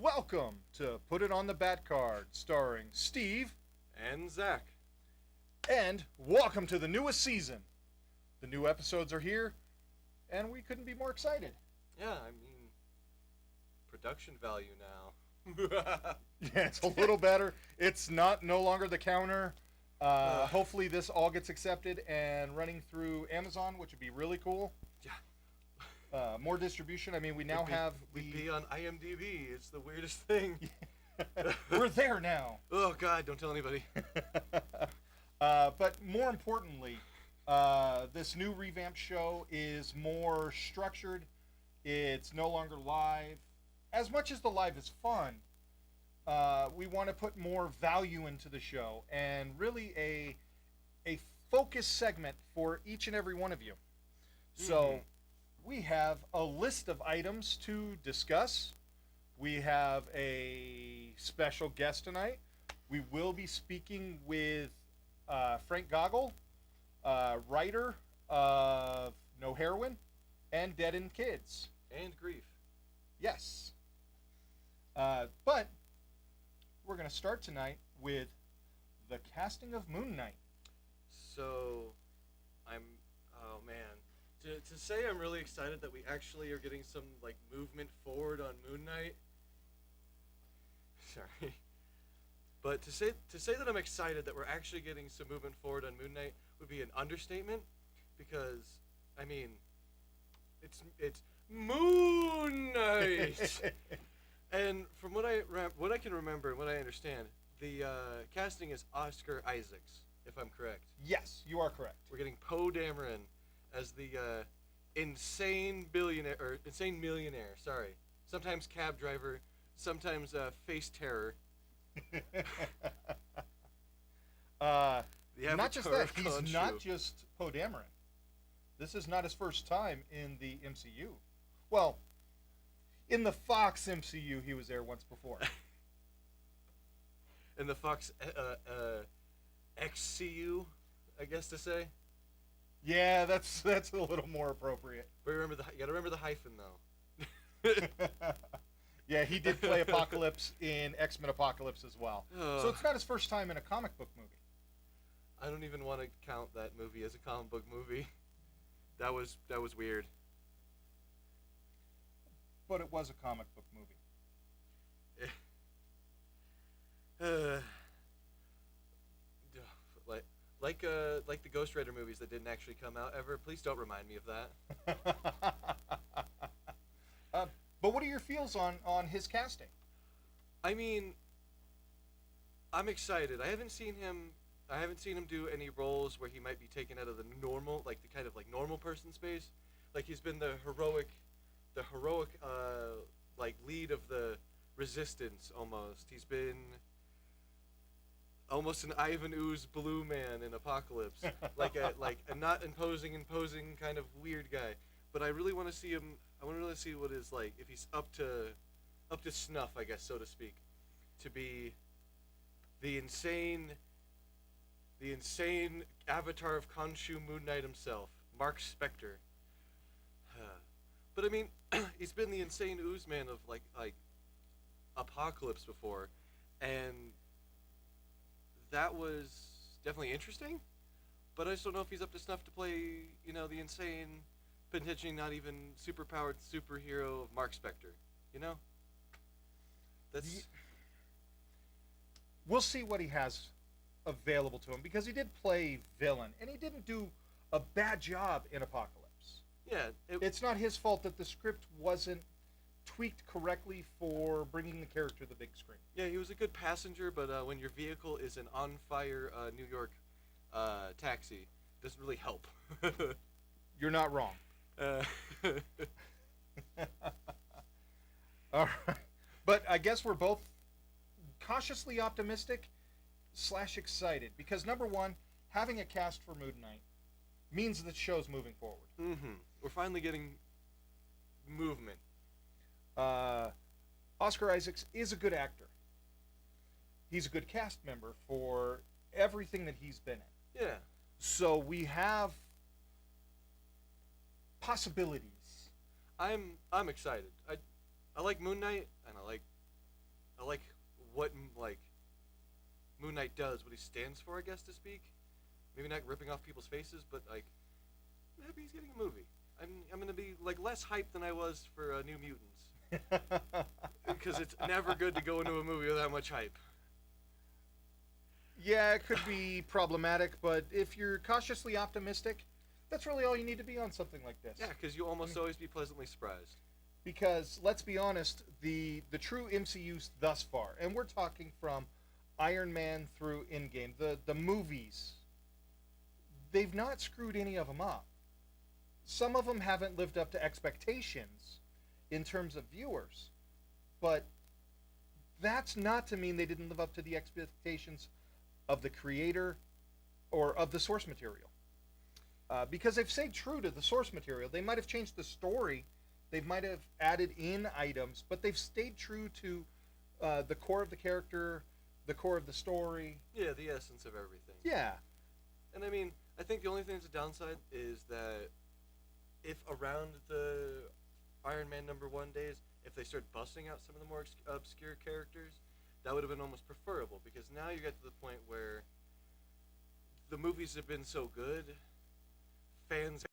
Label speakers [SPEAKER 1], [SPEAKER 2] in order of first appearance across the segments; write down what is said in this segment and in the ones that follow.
[SPEAKER 1] Welcome to Put It on the Batcard, starring Steve,
[SPEAKER 2] And Zach.
[SPEAKER 1] and welcome to the newest season. The new episodes are here, and we couldn't be more excited.
[SPEAKER 2] Yeah, I mean, production value now.
[SPEAKER 1] Yeah, it's a little better. It's no longer the counter. Hopefully, this all gets accepted and running through Amazon, which would be really cool.
[SPEAKER 2] Yeah.
[SPEAKER 1] More distribution. I mean, we now have
[SPEAKER 2] We'd be on IMDb. It's the weirdest thing.
[SPEAKER 1] We're there now.
[SPEAKER 2] Oh God! Don't tell anybody.
[SPEAKER 1] But more importantly, this new revamped show is more structured. It's no longer live. As much as the live is fun, we want to put more value into the show and really a focus segment for each and every one of you. So we have a list of items to discuss. We have a special guest tonight. We will be speaking with Frank Gogol, writer of No Heroine and Dead End Kids.
[SPEAKER 2] And grief.
[SPEAKER 1] Yes. But we're going to start tonight with the casting of Moonknight.
[SPEAKER 2] So, oh man. To say I'm really excited that we actually are getting some, like, movement forward on Moonknight. Sorry. But to say that I'm excited that we're actually getting some movement forward on Moonknight would be an understatement, because, I mean, it's Moon Knight. And from what I can remember and what I understand, the casting is Oscar Isaacs, if I'm correct.
[SPEAKER 1] Yes, you are correct.
[SPEAKER 2] We're getting Poe Dameron as the insane millionaire. Sorry, sometimes cab driver, sometimes face terror.
[SPEAKER 1] Not just that, he's
[SPEAKER 2] Khonshu.
[SPEAKER 1] not just Poe Dameron. This is not his first time in the MCU. Well, in the Fox MCU, he was there once before.
[SPEAKER 2] In the Fox XCU, I guess to say.
[SPEAKER 1] Yeah, that's a little more appropriate.
[SPEAKER 2] But you gotta remember the hyphen though.
[SPEAKER 1] Yeah, he did play Apocalypse in X-Men Apocalypse as well. So it's not his first time in a comic book movie.
[SPEAKER 2] I don't even want to count that movie as a comic book movie. That was weird.
[SPEAKER 1] But it was a comic book movie.
[SPEAKER 2] Like the Ghost Rider movies that didn't actually come out ever. Please don't remind me of that.
[SPEAKER 1] But what are your feels on his casting?
[SPEAKER 2] I mean, I'm excited. I haven't seen him do any roles where he might be taken out of the normal, like the kind of like normal person space. Like he's been the heroic like lead of the resistance almost. He's been almost an Ivan Ooze blue man in Apocalypse, like a not imposing kind of weird guy. But I really want to see him. I want to really see what is like if he's up to snuff, I guess, so to speak, to be the insane avatar of Khonshu Moon Knight himself, Mark Spector. But I mean, he's been the insane ooze man of like Apocalypse before, and that was definitely interesting. But I just don't know if he's up to snuff to play, the insane, potentially not even superpowered superhero of Mark Spector.
[SPEAKER 1] We'll see what he has available to him, because he did play villain, and he didn't do a bad job in Apocalypse.
[SPEAKER 2] Yeah,
[SPEAKER 1] it's not his fault that the script wasn't tweaked correctly for bringing the character to the big screen.
[SPEAKER 2] Yeah, he was a good passenger, but when your vehicle is an on-fire New York taxi, it doesn't really help.
[SPEAKER 1] You're not wrong. All right. But I guess we're both cautiously optimistic / excited, because number one, having a cast for Moon Knight means that the show's moving forward.
[SPEAKER 2] Mm-hmm. We're finally getting movement.
[SPEAKER 1] Oscar Isaacs is a good actor. He's a good cast member for everything that he's been in.
[SPEAKER 2] Yeah.
[SPEAKER 1] So we have possibilities.
[SPEAKER 2] I'm excited. I like Moon Knight and I like I like what like Moon Knight does, what he stands for, I guess to speak. Maybe not ripping off people's faces, but like I'm happy he's getting a movie. I'm gonna be like less hyped than I was for New Mutants because it's never good to go into a movie with that much hype.
[SPEAKER 1] Yeah, it could be problematic, but if you're cautiously optimistic, that's really all you need to be on something like this.
[SPEAKER 2] Yeah, because you almost always be pleasantly surprised.
[SPEAKER 1] Because let's be honest, the true MCU thus far, and we're talking from Iron Man through Endgame, the movies, they've not screwed any of them up. Some of them haven't lived up to expectations in terms of viewers, but that's not to mean they didn't live up to the expectations of the creator or of the source material. Because they've stayed true to the source material. They might have changed the story, they might have added in items, but they've stayed true to the core of the character, the core of the story.
[SPEAKER 2] Yeah, the essence of everything.
[SPEAKER 1] Yeah.
[SPEAKER 2] And I mean, I think the only thing that's a downside is that if around the Iron Man #1 days, if they start busting out some of the more obscure characters, that would have been almost preferable, because now you get to the point where the movies have been so good, fans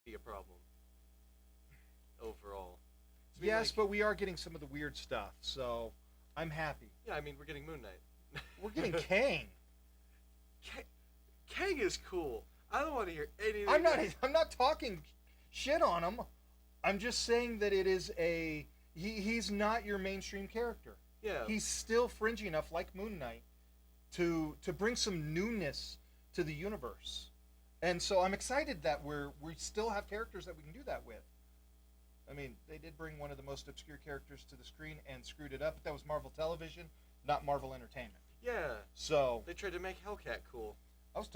[SPEAKER 2] be a problem overall. So, I mean,
[SPEAKER 1] Yes,
[SPEAKER 2] like,
[SPEAKER 1] but we are getting some of the weird stuff, so I'm happy.
[SPEAKER 2] yeah, I mean, we're getting Moon Knight.
[SPEAKER 1] We're getting Kang.
[SPEAKER 2] Kang is cool. I don't want to hear anything.
[SPEAKER 1] I'm not talking shit on him. I'm just saying that it is he's not your mainstream character.
[SPEAKER 2] Yeah.
[SPEAKER 1] He's still fringy enough, like Moon Knight, to bring some newness to the universe. And so I'm excited that we still have characters that we can do that with. I mean, they did bring one of the most obscure characters to the screen and screwed it up, but that was Marvel Television, not Marvel Entertainment.
[SPEAKER 2] Yeah.
[SPEAKER 1] So
[SPEAKER 2] They tried to make Hellcat cool.
[SPEAKER 1] I was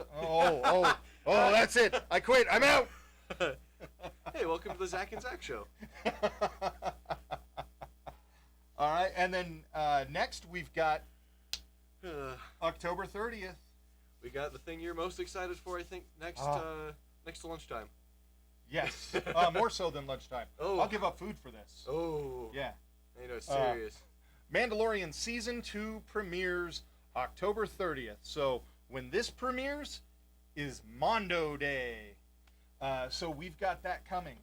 [SPEAKER 1] that's it. I quit. I'm out.
[SPEAKER 2] Hey, welcome to the Zach and Zach show.
[SPEAKER 1] All right, and then next we've got October 30th.
[SPEAKER 2] We got the thing you're most excited for, I think, next to lunchtime.
[SPEAKER 1] Yes, more so than lunchtime.
[SPEAKER 2] Oh.
[SPEAKER 1] I'll give up food for this.
[SPEAKER 2] Oh.
[SPEAKER 1] Yeah.
[SPEAKER 2] You know, it's serious.
[SPEAKER 1] Mandalorian Season 2 premieres October 30th. So when this premieres is Mondo Day. So we've got that coming.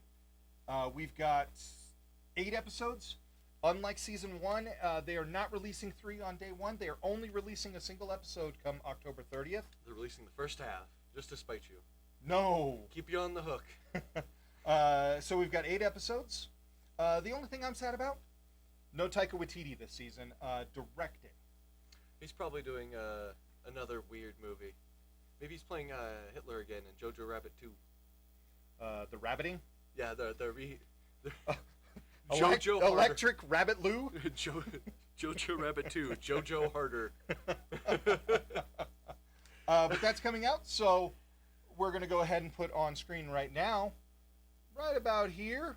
[SPEAKER 1] We've got 8 episodes. Unlike Season 1, they are not releasing 3 on day 1. They are only releasing a single episode come October 30th.
[SPEAKER 2] They're releasing the first half, just to spite you.
[SPEAKER 1] No.
[SPEAKER 2] Keep you on the hook.
[SPEAKER 1] So we've got 8 episodes. The only thing I'm sad about, no Taika Waititi this season directing.
[SPEAKER 2] He's probably doing another weird movie. Maybe he's playing Hitler again in Jojo Rabbit 2.
[SPEAKER 1] The rabbiting?
[SPEAKER 2] Yeah, the
[SPEAKER 1] Jojo
[SPEAKER 2] Harder.
[SPEAKER 1] Electric Rabbit Lou?
[SPEAKER 2] Jojo Rabbit 2. Jojo Harder.
[SPEAKER 1] But that's coming out, so we're going to go ahead and put on screen right now, right about here,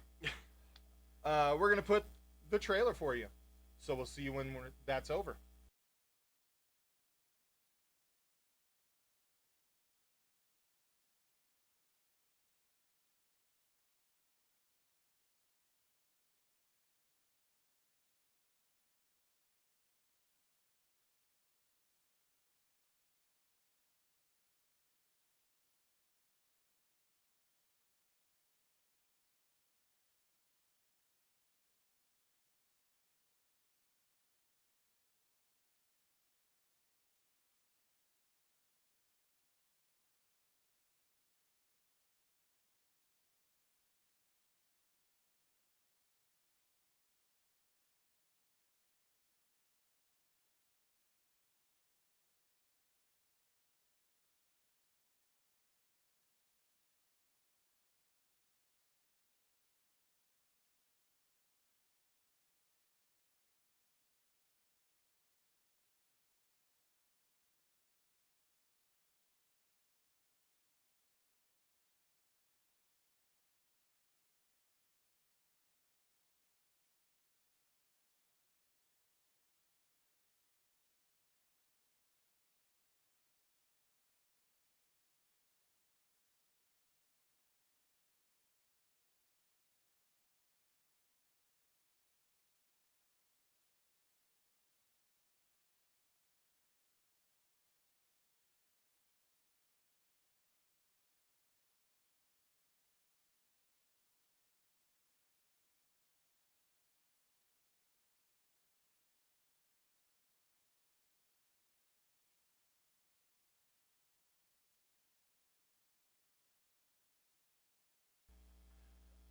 [SPEAKER 1] we're going to put the trailer for you. So we'll see you when that's over.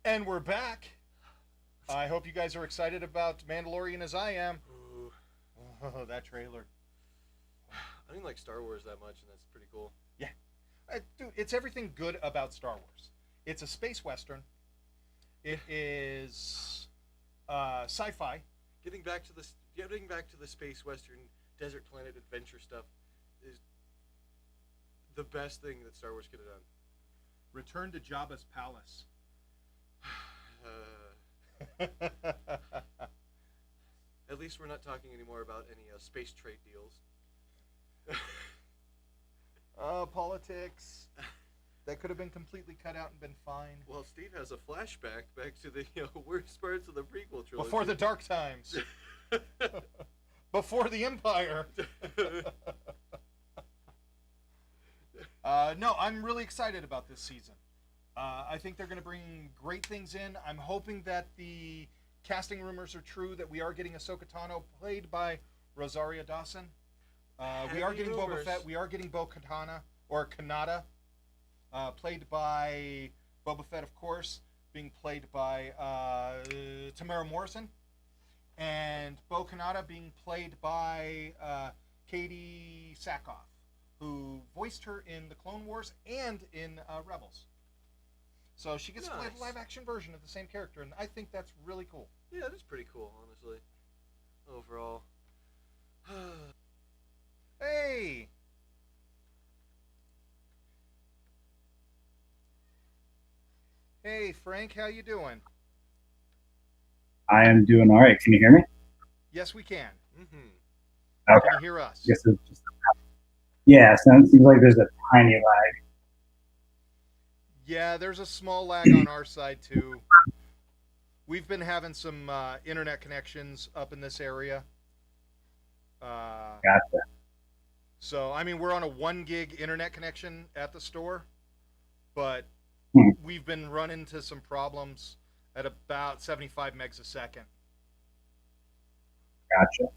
[SPEAKER 1] And we're back. I hope you guys are excited about Mandalorian as I am.
[SPEAKER 2] Ooh.
[SPEAKER 1] Oh, that trailer.
[SPEAKER 2] I didn't like Star Wars that much, and that's pretty cool.
[SPEAKER 1] Yeah. Dude, it's everything good about Star Wars. It's a space western. It is sci-fi.
[SPEAKER 2] Getting back to the space western desert planet adventure stuff is the best thing that Star Wars could have done.
[SPEAKER 1] Return to Jabba's palace.
[SPEAKER 2] At least we're not talking anymore about any space trade deals.
[SPEAKER 1] Politics. That could have been completely cut out and been fine.
[SPEAKER 2] Well, Steve has a flashback back to the worst parts of the prequel trilogy.
[SPEAKER 1] Before the Dark Times. Before the Empire. No, I'm really excited about this season. I think they're going to bring great things in. I'm hoping that the casting rumors are true, that we are getting Ahsoka Tano played by Rosario Dawson. We are getting Boba Fett. We are getting Bo-Katan, or Kanata, played by Boba Fett, of course, being played by Tamara Morrison. And Bo-Katan being played by Katie Sackhoff, who voiced her in the Clone Wars and in Rebels. So she gets to play the live-action version of the same character, and I think that's really cool.
[SPEAKER 2] Yeah, that's pretty cool, honestly. Overall.
[SPEAKER 1] Hey! Hey, Frank, how you doing?
[SPEAKER 3] I am doing all right. Can you hear me?
[SPEAKER 1] Yes, we can.
[SPEAKER 2] Mm-hmm.
[SPEAKER 3] Okay.
[SPEAKER 1] Can you hear us?
[SPEAKER 3] Yes, it's just yeah, so it seems like there's a tiny lag.
[SPEAKER 1] Yeah, there's a small lag on our side, too. We've been having some internet connections up in this area.
[SPEAKER 3] Gotcha.
[SPEAKER 1] So, I mean, we're on a 1 gig internet connection at the store, but we've been running into some problems at about 75 megs a second.
[SPEAKER 3] Gotcha.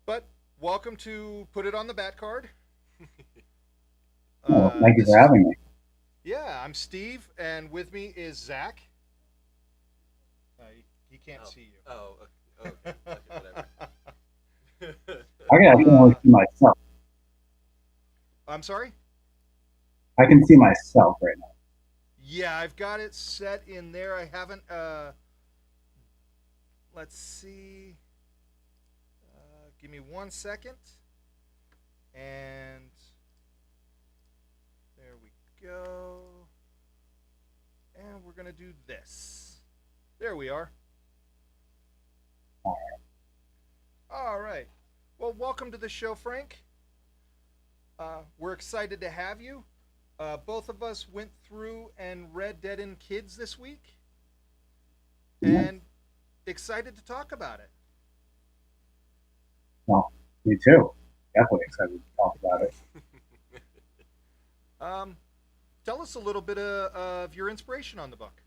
[SPEAKER 1] But welcome to Put It on the Batcard.
[SPEAKER 3] Well, thank you for having me.
[SPEAKER 1] Yeah, I'm Steve, and with me is Zach. He can't see you.
[SPEAKER 2] Oh, okay, whatever.
[SPEAKER 3] I can only see myself.
[SPEAKER 1] I'm sorry?
[SPEAKER 3] I can see myself right now.
[SPEAKER 1] Yeah, I've got it set in there. I haven't, let's see. Give me 1 second. And there we go. And we're going to do this. There we are. All right. Well, welcome to the show, Frank. We're excited to have you. Both of us went through and read Dead End Kids this week. And excited to talk about it.
[SPEAKER 3] Well, me too. Definitely excited to talk about it.
[SPEAKER 1] Tell us a little bit of your inspiration on the book.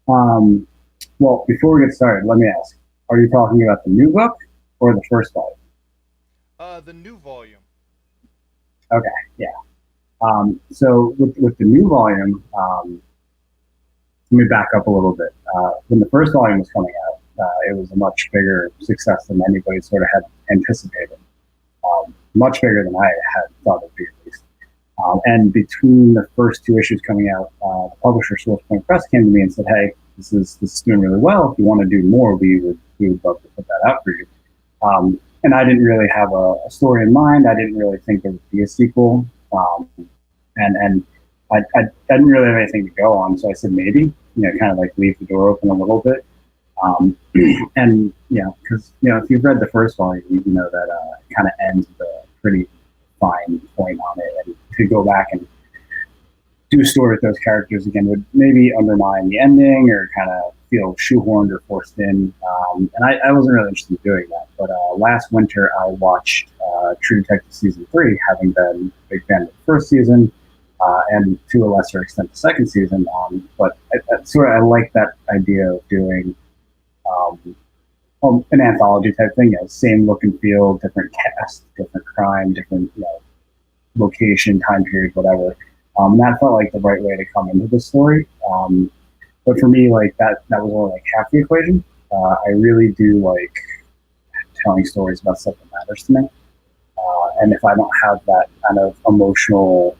[SPEAKER 3] Well, before we get started, let me ask, are you talking about the new book or the first volume?
[SPEAKER 1] The new volume.
[SPEAKER 3] Okay, yeah. So with the new volume, let me back up a little bit. When the first volume was coming out, it was a much bigger success than anybody sort of had anticipated. Much bigger than I had thought it would be, at least. And between the first 2 issues coming out, the publisher, Source Point Press, came to me and said, "Hey, this is doing really well. If you want to do more, we would love to put that out for you." And I didn't really have a story in mind. I didn't really think there would be a sequel, and I didn't really have anything to go on. So I said maybe, kind of like leave the door open a little bit. And because if you've read the first volume, you know that it kind of ends with a pretty fine point on it, and to go back and do a story with those characters again would maybe undermine the ending or kind of feel shoehorned or forced in. And I wasn't really interested in doing that. But last winter, I watched True Detective Season 3, having been a big fan of the first season, and to a lesser extent the second season. But I like that idea of doing an anthology type thing, same look and feel, different cast, different crime, different location, time period, whatever. That felt like the right way to come into the story. But for me, like that was only like half the equation. I really do like telling stories about stuff that matters to me. And if I don't have that kind of emotional,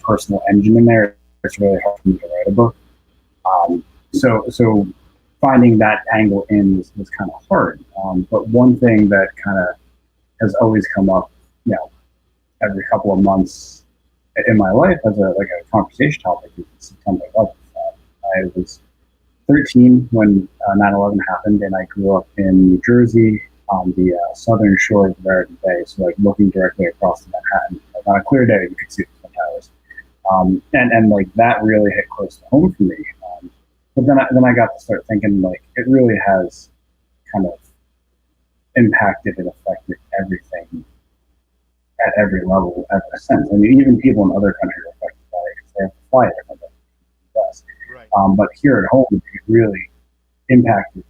[SPEAKER 3] personal engine in there, it's really hard for me to write a book. Um, so finding that angle in was kind of hard. But one thing that kind of has always come up, every couple of months in my life as a conversation topic is September 11th. I was 13 when 9/11 happened, and I grew up in New Jersey on the southern shore of the American Bay, so like looking directly across the Manhattan. Like, on a clear day, you could see the Twin Towers, and like that really hit close to home for me. But then I got to start thinking like it really has kind of impacted and affected everything at every level ever since. I mean, even people in other countries are affected by it because they have to fly differently than the US.
[SPEAKER 1] Right.
[SPEAKER 3] But here at home, it really impacted,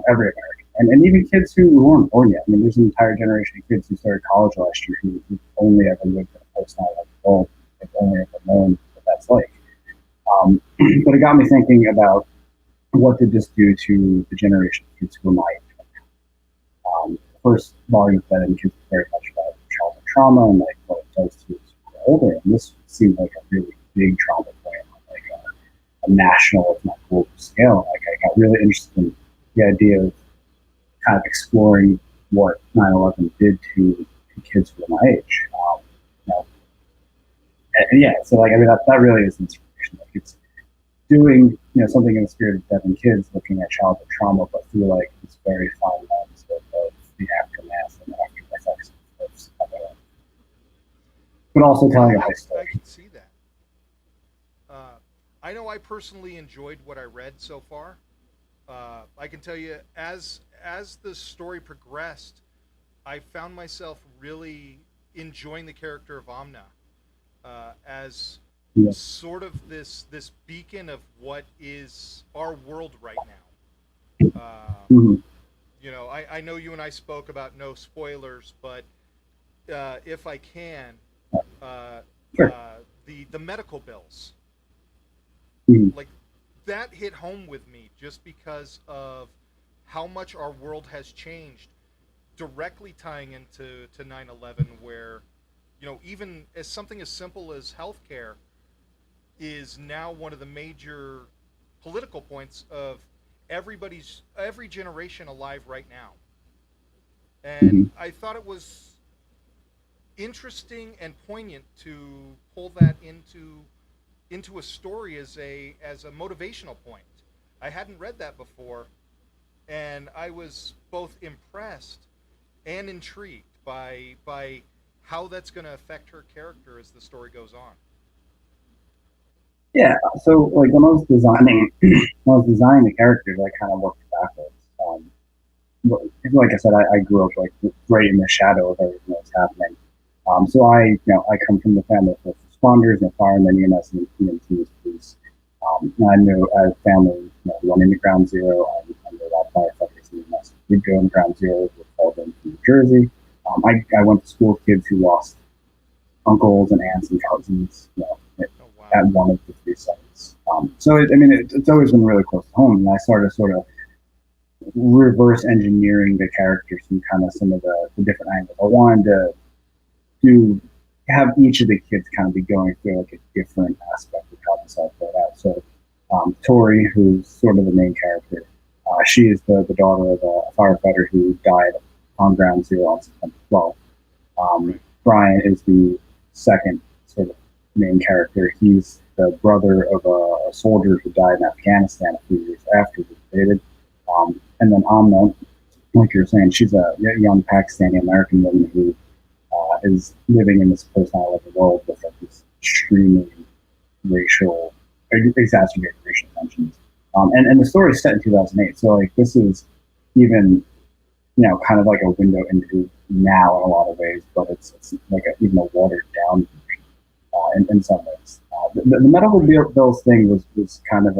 [SPEAKER 3] every American, and even kids who weren't born yet. I mean, there's an entire generation of kids who started college last year who only ever lived in a post 9/11 world. They've only ever known what that's like. But it got me thinking about what did this do to the generation of kids who were my age. First volume of that kids very much about childhood trauma and like what it does to us who are older. And this seemed like a really big trauma point on like a national, if not global scale. Like I got really interested in the idea of kind of exploring what 9/11 did to kids who were my age. And yeah, so like I mean that really is inspiration. Like it's doing something in the spirit of Devin Kids, looking at childhood trauma, but through like this very fine lens of the aftermath and the after effects of it. But also telling a high
[SPEAKER 1] I
[SPEAKER 3] story.
[SPEAKER 1] can see that. I know I personally enjoyed what I read so far. I can tell you, as the story progressed, I found myself really enjoying the character of Amna as
[SPEAKER 3] Yeah.
[SPEAKER 1] sort of this beacon of what is our world right now.
[SPEAKER 3] Mm-hmm.
[SPEAKER 1] I know you and I spoke about no spoilers, but if I can, uh,
[SPEAKER 3] Sure.
[SPEAKER 1] the medical bills,
[SPEAKER 3] Mm-hmm.
[SPEAKER 1] like that hit home with me just because of how much our world has changed, directly tying into 9/11, where even as something as simple as healthcare is now one of the major political points of every generation alive right now.
[SPEAKER 3] Mm-hmm.
[SPEAKER 1] And I thought it was interesting and poignant to pull that into a story as a motivational point. I hadn't read that before, and I was both impressed and intrigued by how that's going to affect her character as the story goes on.
[SPEAKER 3] Yeah. So like when I was designing the characters, I kind of worked backwards. Like I said, I grew up like right in the shadow of everything that was happening. So I come from the family of first responders, firemen, EMS, and EMTs, police. And I knew as family, running to Ground Zero, I knew about firefighters and EMS. We'd go in Ground Zero, we called in from New Jersey. I went to school with kids who lost uncles and aunts and cousins,
[SPEAKER 1] Oh
[SPEAKER 3] at
[SPEAKER 1] wow!
[SPEAKER 3] one of the three sites. It's always been really close to home, and I started sort of reverse engineering the characters from kind of some of the different angles. I wanted to have each of the kids kind of be going through like a different aspect of how this all played out. So Tori, who's sort of the main character, she is the daughter of a firefighter who died on Ground Zero on September 12th.
[SPEAKER 1] Right.
[SPEAKER 3] Brian is the second sort of main character. He's the brother of a soldier who died in Afghanistan a few years after he invaded. And then Amna, like you're saying, she's a young Pakistani American woman who is living in this post 9/11 world with like this extremely racial, exacerbated racial tensions. And the story is set in 2008, so like this is even kind of like a window into now in a lot of ways, but it's like even a watered down version in some ways. The medical bills thing was kind of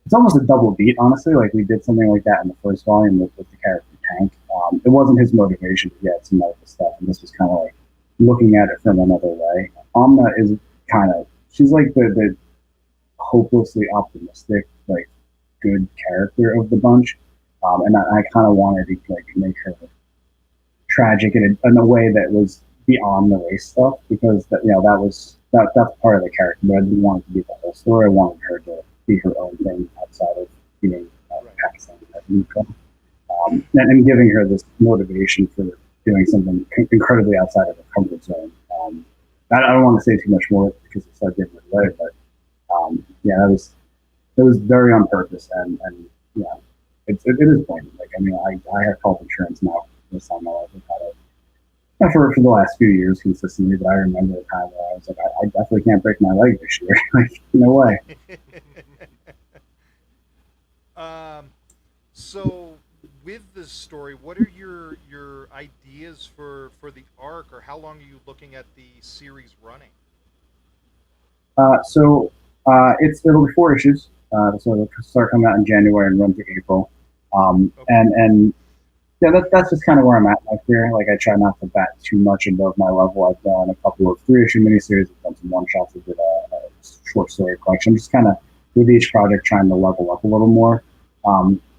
[SPEAKER 3] it's almost a double beat, honestly. Like we did something like that in the first volume with the character Tank. It wasn't his motivation to get some medical stuff, and this was kind of like looking at it from another way. Amna is she's like the hopelessly optimistic, like good character of the bunch. And I kind of wanted to like make her tragic in a way that was beyond the race stuff because that's part of the character. But I didn't want it to be the whole story. I wanted her to be her own thing outside of being
[SPEAKER 1] Right.
[SPEAKER 3] Pakistani. And giving her this motivation for doing something incredibly outside of her comfort zone. I don't want to say too much more because it's not giving it away, but yeah, it was very on purpose, and yeah, it is poignant. Like I mean, I have health insurance now this time in my life. I've had it for the last few years consistently, but I remember the time where I was like, I definitely can't break my leg this year. Like, no way.
[SPEAKER 1] um, so with this story, what are your ideas for the arc, or how long are you looking at the series running?
[SPEAKER 3] It'll be 4 issues. So it'll start coming out in January and run through April.
[SPEAKER 1] Okay.
[SPEAKER 3] And yeah, that's just kind of where I'm at in my career. Like I try not to bat too much above my level. I've done a couple of 3 issue miniseries. I've done some one shots. I did a short story collection. Just kind of with each project trying to level up a little more.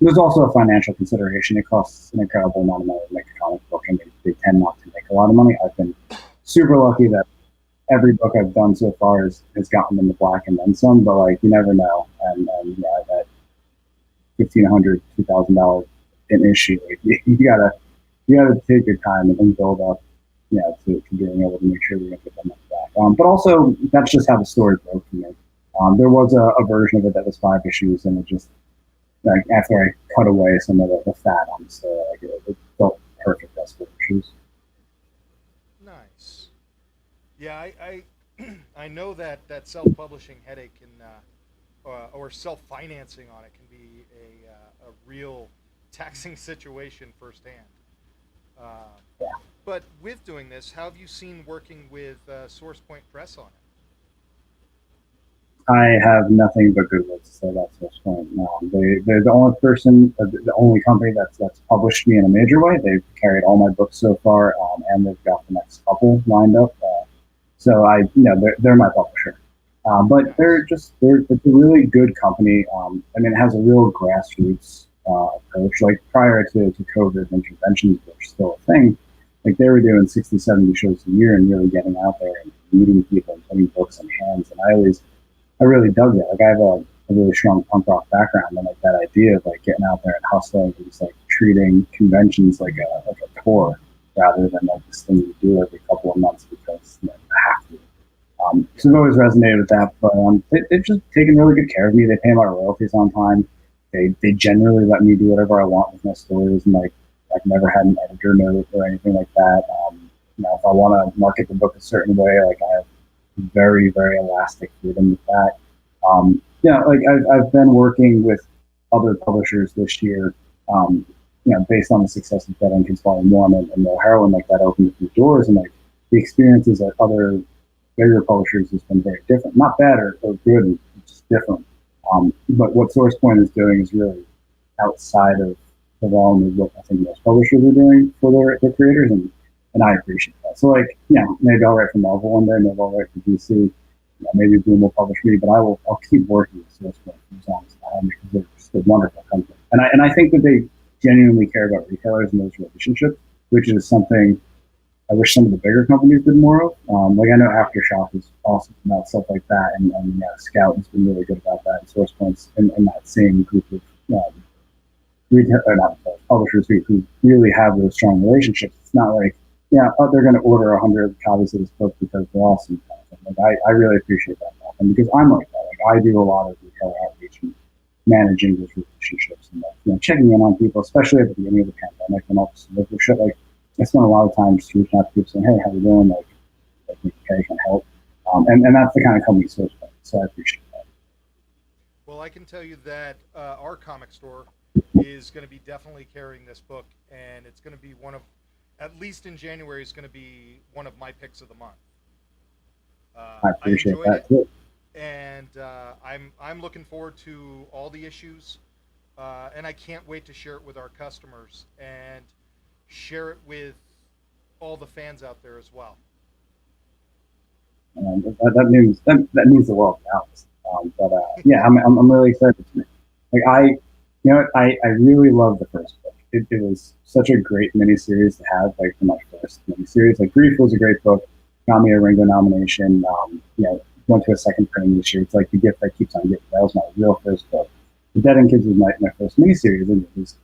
[SPEAKER 3] There's also a financial consideration. It costs an incredible amount of money to make a comic book, and they tend not to make a lot of money. I've been super lucky that every book I've done so far has gotten them the black and then some, but like you never know. And yeah, that $1,500, $2,000 an issue, like, you gotta take your time and build up, yeah, to being able to make sure you're gonna get them back. But also that's just how the story broke for me. There was a version of it that was 5 issues, and it just like after I cut away some of the fat on the story, like it felt perfect as 4 issues.
[SPEAKER 1] Nice. Yeah, I know that self-publishing headache can or self-financing on it can be a real taxing situation firsthand. Uh,
[SPEAKER 3] Yeah.
[SPEAKER 1] but with doing this, how have you seen working with Source Point Press on it?
[SPEAKER 3] I have nothing but good words to say about Source Point. They're the only the only company that's published me in a major way. They've carried all my books so far, and they've got the next couple lined up. So they're my publisher. But
[SPEAKER 1] Nice.
[SPEAKER 3] it's a really good company. I mean, it has a real grassroots approach. Like prior to COVID when conventions were still a thing, like they were doing 60, 70 shows a year and really getting out there and meeting people and putting books in hands. And I really dug that. Like I have a really strong punk rock background, and like that idea of like getting out there and hustling and just like treating conventions like a tour rather than like this thing you do every couple of months because you have to.
[SPEAKER 1] Yeah.
[SPEAKER 3] So I've always resonated with that. But they've just taken really good care of me. They pay my royalties on time. They generally let me do whatever I want with my stories, and like I've never had an editor note or anything like that. If I want to market the book a certain way, like I have very very elastic freedom with that. Like I've been working with other publishers this year. Um, Based on the success of Dead End Kids Volume One and the Heroine, like that opened a few doors, and like the experiences at other bigger publishers has been very different. Not bad or good, it's just different. But what SourcePoint is doing is really outside of the realm of what I think most publishers are doing for their creators, and I appreciate that. So like, maybe I'll write for Marvel one day, maybe I'll write for DC, maybe Boom will publish me, but I'll keep working with SourcePoint as long as I am because they're just a wonderful company. And I think that they genuinely care about retailers and those relationships, which is something I wish some of the bigger companies did more of. Like I know Aftershock is awesome about stuff like that, and Scout has been really good about that. And SourcePoint's in that same group of retail or not publishers who really have those strong relationships. It's not like they're going to order 100 copies of this book because they're awesome. Like I really appreciate that, and because I'm like that. Like I do a lot of retailer outreach and managing those relationships and checking in on people, especially at the beginning of the pandemic and all this local shit. Like I spent a lot of time just reaching out to people saying, "Hey, how you doing? Like okay, can I help?" And that's the kind of company Source Point. So I appreciate that.
[SPEAKER 1] Well, I can tell you that our comic store is going to be definitely carrying this book, and it's going to be one of, at least in January, is going to be one of my picks of the month.
[SPEAKER 3] I
[SPEAKER 1] I
[SPEAKER 3] appreciate
[SPEAKER 1] enjoyed
[SPEAKER 3] that
[SPEAKER 1] it,
[SPEAKER 3] too.
[SPEAKER 1] and I'm looking forward to all the issues, and I can't wait to share it with our customers and share it with all the fans out there as well.
[SPEAKER 3] And that means the world now. But yeah, I'm really excited. Like I really love the first book. It was such a great miniseries to have, like for my first miniseries. Like Grief was a great book, got me a Ringo nomination. Went to a second printing this year. It's like the gift that keeps on giving. That was my real first book. The Dead End Kids was my first miniseries, and it was,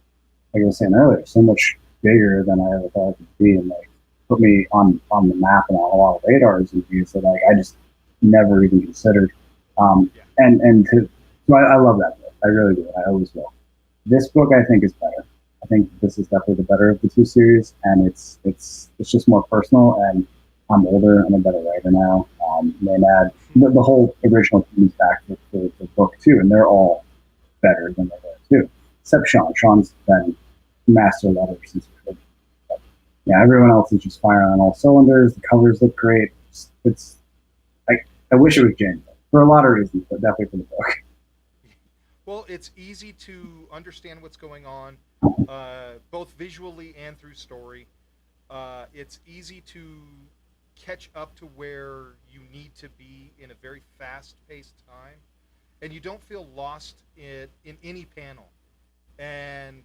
[SPEAKER 3] like I was saying earlier, so much bigger than I ever thought it could be, and like put me on the map and on a lot of radars and views that like I just never even considered.
[SPEAKER 1] Yeah.
[SPEAKER 3] And to so I love that book. I really do. I always will. This book I think is better. I think this is definitely the better of the two series, and it's just more personal. And I'm older. I'm a better writer now. Maynard, the whole original team's back with the book too, and they're all better than they were too, except Sean. Sean's been master letter since before. But yeah, everyone else is just firing on all cylinders. The covers look great. It's I wish it was James for a lot of reasons, but definitely for the book.
[SPEAKER 1] Well, it's easy to understand what's going on, both visually and through story. It's easy to catch up to where you need to be in a very fast-paced time, and you don't feel lost in any panel. And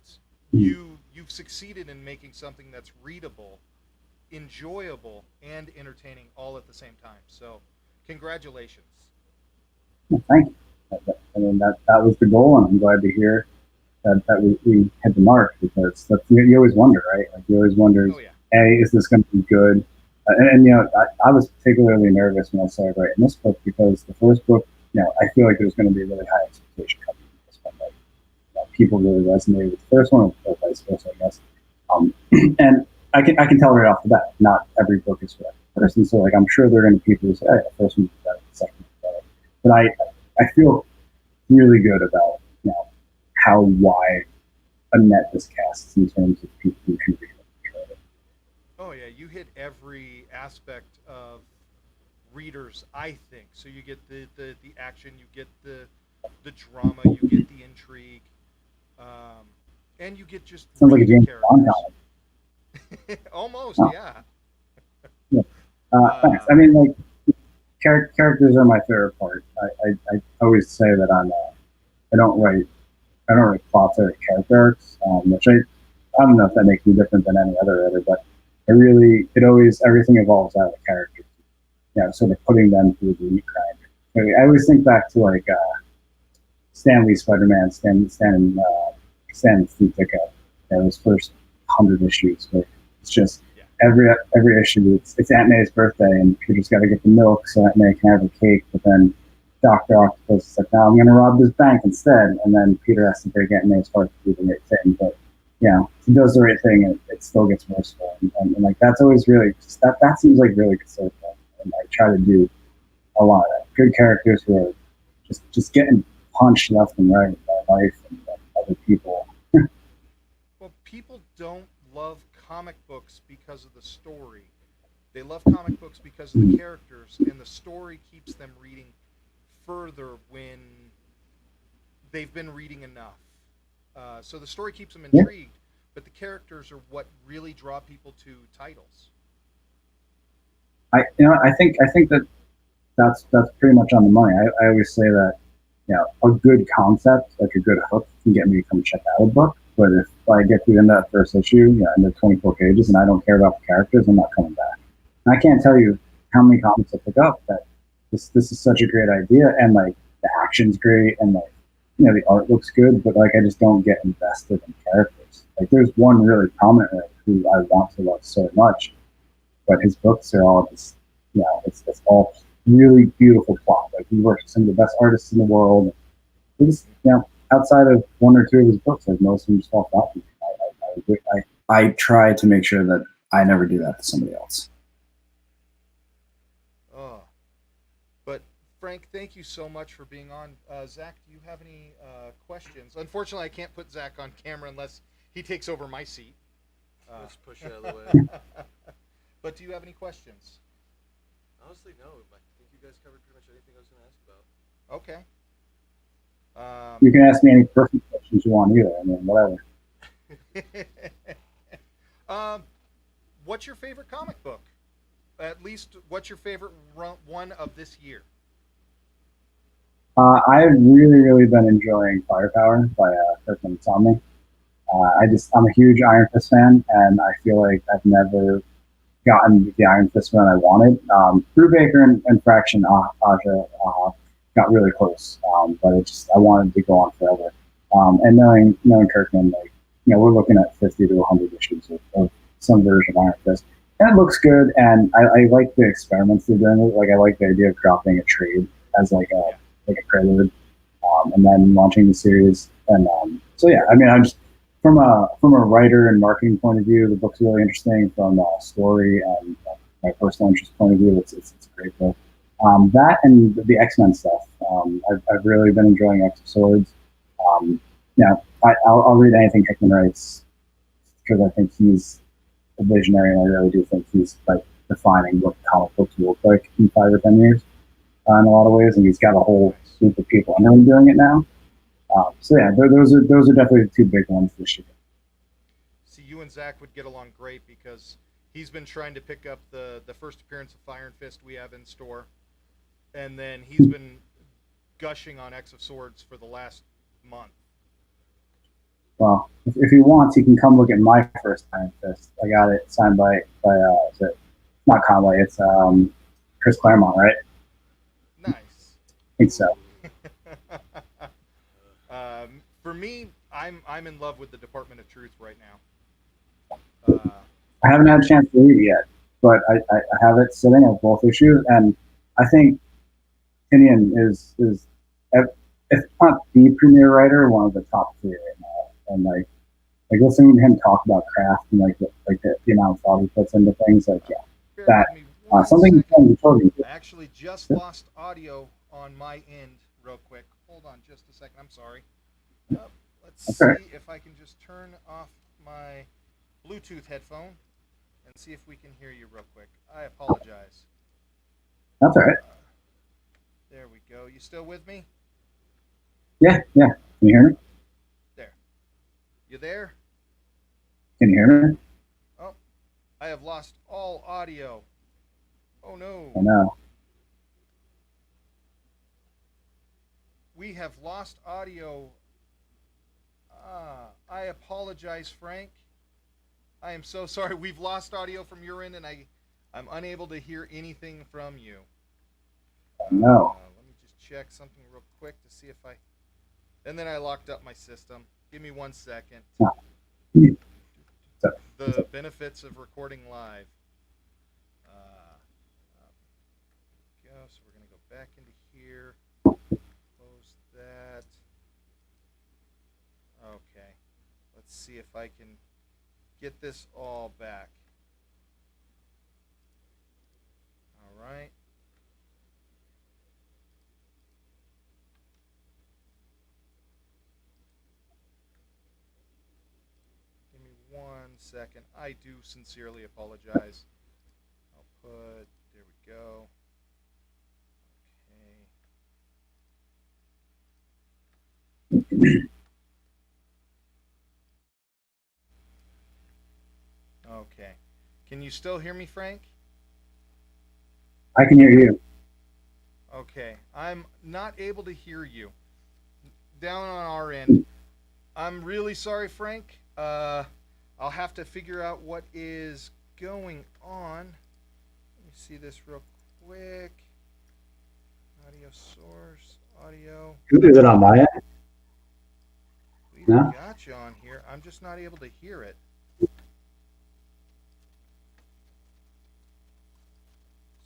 [SPEAKER 1] you've succeeded in making something that's readable, enjoyable, and entertaining all at the same time. So, congratulations.
[SPEAKER 3] Well, thank you. I mean that was the goal, and I'm glad to hear that we hit the mark because you always wonder, right? Like you always wonder,
[SPEAKER 1] Oh yeah.
[SPEAKER 3] A, is this going to be good? I was particularly nervous when I started writing this book because the first book, I feel like there's going to be a really high expectation coming from this one. Like, people really resonated with the first one, or vice versa, I guess. And I can tell right off the bat, not every book is for that person. So like I'm sure there are going to be people who say, "Hey, the first one is better, the second one is better." But I feel really good about how wide a net this casts in terms of people who can read it.
[SPEAKER 1] Oh yeah, you hit every aspect of readers, I think. So you get the action, you get the drama, you get the intrigue, um, and you get just
[SPEAKER 3] Sounds like a James Bond
[SPEAKER 1] characters. Almost,
[SPEAKER 3] Oh,
[SPEAKER 1] yeah.
[SPEAKER 3] yeah. Thanks. I
[SPEAKER 1] Uh,
[SPEAKER 3] mean, like characters are my favorite part. I always say that I don't write I don't really plots or character arcs, which I don't know if that makes me different than any other writer, but it always everything evolves out of the characters. Sort of putting them through the meat grind. I always think back to like Stan Lee Spider-Man, Stan and Steve Ditko. Those first 100 issues, where it's just
[SPEAKER 1] yeah.
[SPEAKER 3] every issue. It's Aunt May's birthday, and Peter's got to get the milk so Aunt May can have a cake. But then Doctor Octopus is like, "No, I'm going to rob this bank instead." And then Peter has to break Aunt May's heart to do the right thing. But he does the right thing, and it still gets merciful. And like that's always really that seems like really good storytelling. And I try to do a lot of that. Good characters who are just getting punched left and right by life and by other people.
[SPEAKER 1] Well, people don't love comic books because of the story. They love comic books because of the characters, and the story keeps them reading further when they've been reading enough. So the story keeps them
[SPEAKER 3] Yeah,
[SPEAKER 1] intrigued, but the characters are what really draw people to titles.
[SPEAKER 3] I think that's pretty much on the money. I always say that a good concept, like a good hook, can get me to come check out a book. But if I get to the end of that first issue, and they're 24 pages, and I don't care about the characters, I'm not coming back. And I can't tell you how many comics I pick up that this is such a great idea, and like the action's great, and like the art looks good, but like I just don't get invested in characters. Like there's one really prominent writer who I want to love so much, but his books are all just it's all really beautiful plot. Like he works with some of the best artists in the world. It just outside of one or two of his books, like most of them just fall off. I try to make sure that I never do that to somebody else.
[SPEAKER 1] Oh, but Frank, thank you so much for being on. Zach, do you have any questions? Unfortunately, I can't put Zach on camera unless he takes over my seat.
[SPEAKER 2] Let's push it out of the way.
[SPEAKER 1] But do you have any questions?
[SPEAKER 2] Honestly, no. I think you guys covered pretty much anything I was going to ask about.
[SPEAKER 1] Okay.
[SPEAKER 3] You can ask me any personal questions you want either. I mean, whatever.
[SPEAKER 1] um, what's your favorite comic book? at least what's your favorite one of this year?
[SPEAKER 3] I've really, really been enjoying Firepower by Kirkman Tommy. I'm a huge Iron Fist fan, and I feel like I've never gotten the Iron Fist run I wanted. Brubaker and Fraction Aja got really close, but I wanted to go on forever. And knowing Kirkman, like we're looking at 50 to 100 issues of some version of Iron Fist, and it looks good. And I like the experiments they're doing with it. Like I like the idea of dropping a trade as like a prelude, and then launching the series. And so yeah, I mean, I'm just from a writer and marketing point of view, the book's really interesting. From a story and my personal interest point of view, it's a great book. That and the X-Men stuff. I've really been enjoying X of Swords. Yeah, I'll read anything Hickman writes because I think he's a visionary, and I really do think he's like defining what comic books will look like in 5 or 10 years in a lot of ways, and he's got a whole group of people under him doing it now. So yeah, those are definitely the two big ones this year.
[SPEAKER 1] See, you and Zach would get along great because he's been trying to pick up the first appearance of Iron Fist we have in store, and then he's been gushing on X of Swords for the last month.
[SPEAKER 3] Well, if he wants, he can come look at my first Iron Fist. I got it signed by is it not Conway? It's Chris Claremont, right?
[SPEAKER 1] Nice.
[SPEAKER 3] I think so.
[SPEAKER 1] For me, I'm in love with the Department of Truth right now.
[SPEAKER 3] I haven't had a chance to read it yet, but I have it sitting of both issues, and I think Tinian is if not the premier writer, one of the top 3 right now. And like listening to him talk about craft and the amount of thought he puts into things, like that something
[SPEAKER 1] I actually just lost audio on my end real quick. Hold on just a second. I'm sorry. Let's see if I can just turn off my Bluetooth headphone and see if we can hear you real quick. I apologize.
[SPEAKER 3] That's all right.
[SPEAKER 1] There we go. You still with me?
[SPEAKER 3] Yeah. Can you hear me?
[SPEAKER 1] There. You there?
[SPEAKER 3] Can you hear me?
[SPEAKER 1] Oh, I have lost all audio. Oh no.
[SPEAKER 3] Oh no.
[SPEAKER 1] We have lost audio. I apologize, Frank. I am so sorry. We've lost audio from your end, and I'm unable to hear anything from you.
[SPEAKER 3] No.
[SPEAKER 1] Let me just check something real quick to see if I... And then I locked up my system. Give me 1 second. The benefits of recording live. So we're going to go back into here. Close that. Okay. Let's see if I can get this all back. All right. Give me 1 second. I do sincerely apologize. I'll put, there we go. Okay. Can you still hear me, Frank?
[SPEAKER 3] I can hear you.
[SPEAKER 1] Okay. I'm not able to hear you. Down on our end. I'm really sorry, Frank. I'll have to figure out what is going on. Let me see this real quick. Audio source, audio.
[SPEAKER 3] Is it on my end?
[SPEAKER 1] We've
[SPEAKER 3] No?
[SPEAKER 1] got you on here. I'm just not able to hear it.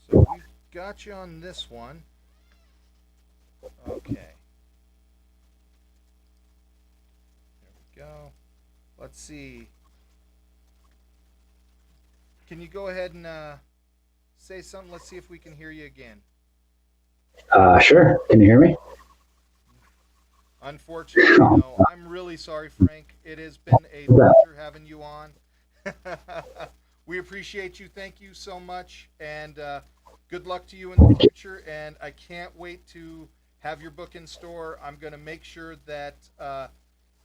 [SPEAKER 1] So we've got you on this one. Okay. There we go. Let's see. Can you go ahead and say something? Let's see if we can hear you again.
[SPEAKER 3] Sure. Can you hear me?
[SPEAKER 1] Unfortunately, no. I'm really sorry, Frank. It has been a pleasure having you on. We appreciate you. Thank you so much. And good luck to you in the future. And I can't wait to have your book in store. I'm going to make sure that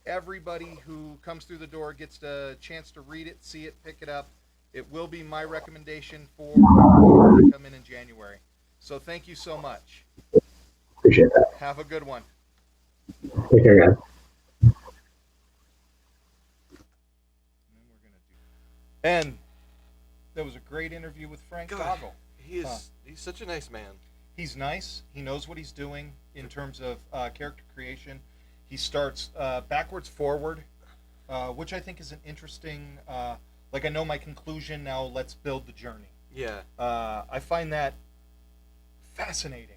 [SPEAKER 1] everybody who comes through the door gets a chance to read it, see it, pick it up, It will be my recommendation for to come in January. So thank you so much.
[SPEAKER 3] Appreciate that.
[SPEAKER 1] Have a good one.
[SPEAKER 3] Take care, guys.
[SPEAKER 1] And that was a great interview with Frank
[SPEAKER 2] God,
[SPEAKER 1] Gogol.
[SPEAKER 2] he's such a nice man.
[SPEAKER 1] He's nice. He knows what he's doing in terms of character creation. He starts backwards forward, which I think is an interesting. Like I know my conclusion now. Let's build the journey.
[SPEAKER 2] Yeah.
[SPEAKER 1] I find that fascinating.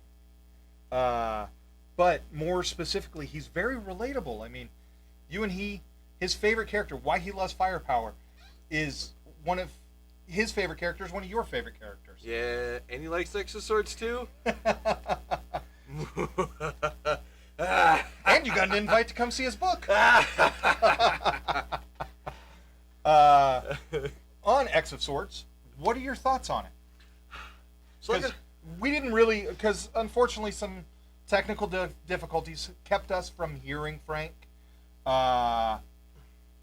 [SPEAKER 1] But more specifically, he's very relatable. I mean, you and his favorite character, why he loves firepower, is one of his favorite characters, one of your favorite characters.
[SPEAKER 2] Yeah, and he likes X of Swords too.
[SPEAKER 1] And you got an invite to come see his book. On X of Swords, what are your thoughts on it?
[SPEAKER 2] So
[SPEAKER 1] Because we didn't really, because unfortunately some technical difficulties kept us from hearing Frank.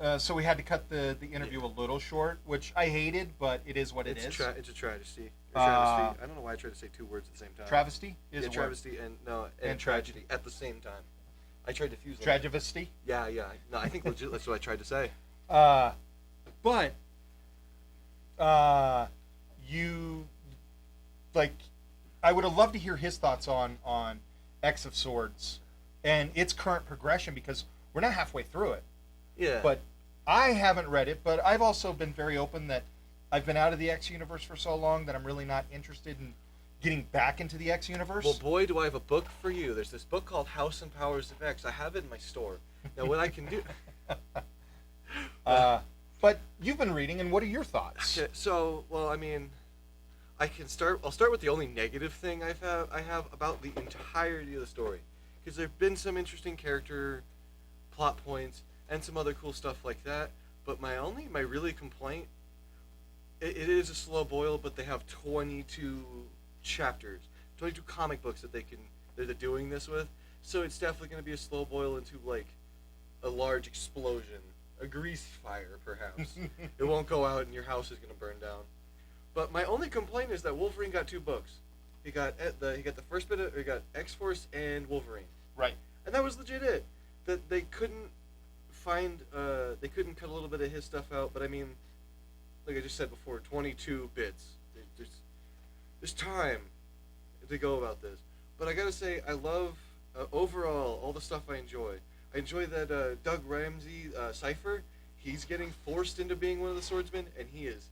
[SPEAKER 1] So we had to cut the interview a little short, which I hated, but it is what it is.
[SPEAKER 2] it's a travesty. Or travesty. I don't know why I tried to say two words at the same time.
[SPEAKER 1] Travesty is
[SPEAKER 2] Yeah,
[SPEAKER 1] a word.
[SPEAKER 2] travesty and tragedy at the same time. I tried to fuse them.
[SPEAKER 1] Tragivesty.
[SPEAKER 2] Yeah. No, I think legit. That's what I tried to say.
[SPEAKER 1] But you like, I would have loved to hear his thoughts on X of Swords and its current progression, because we're not halfway through it.
[SPEAKER 2] Yeah.
[SPEAKER 1] But I haven't read it, but I've also been very open that I've been out of the X universe for so long that I'm really not interested in getting back into the X universe.
[SPEAKER 2] Well, boy, do I have a book for you. There's this book called House and Powers of X. I have it in my store. Now, what I can do...
[SPEAKER 1] But you've been reading, and what are your thoughts?
[SPEAKER 2] Okay, so, well, I mean, I'll start with the only negative thing I have about the entirety of the story, because there've been some interesting character plot points and some other cool stuff like that. But my really complaint, it is a slow boil, but they have 22 chapters, 22 comic books that they're doing this with. So it's definitely going to be a slow boil into like a large explosion, a grease fire, perhaps. It won't go out and your house is going to burn down. But my only complaint is that Wolverine got 2 books. He got the first bit of, he got X-Force and Wolverine.
[SPEAKER 1] Right.
[SPEAKER 2] And that was legit it. That they couldn't they couldn't cut a little bit of his stuff out, but I mean, like I just said before, 22 bits. There's time to go about this. But I gotta say, I love, overall, all the stuff I enjoy. I enjoy that Doug Ramsey, Cypher, he's getting forced into being one of the swordsmen, and he is.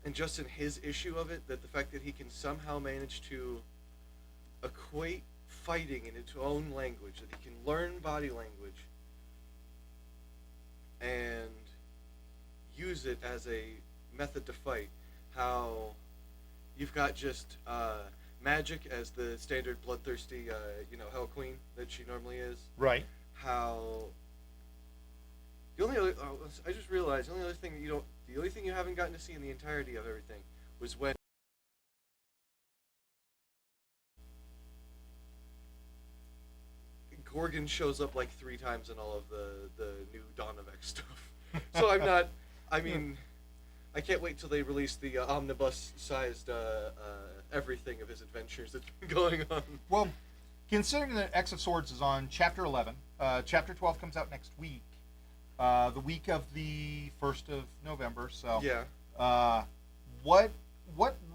[SPEAKER 2] And just in his issue of it, that the fact that he can somehow manage to equate fighting in its own language, that he can learn body language and use it as a method to fight. How you've got just magic as the standard bloodthirsty, Hell Queen that she normally is.
[SPEAKER 1] Right.
[SPEAKER 2] How the only other, I just realized the only thing you haven't gotten to see in the entirety of everything was when Gorgon shows up like 3 times in all of the new Dawn of X stuff. So I can't wait till they release the omnibus-sized everything of his adventures that's been going on.
[SPEAKER 1] Well, considering that X of Swords is on Chapter 11, Chapter 12 comes out next week, the week of the 1st of November. So
[SPEAKER 2] Yeah.
[SPEAKER 1] What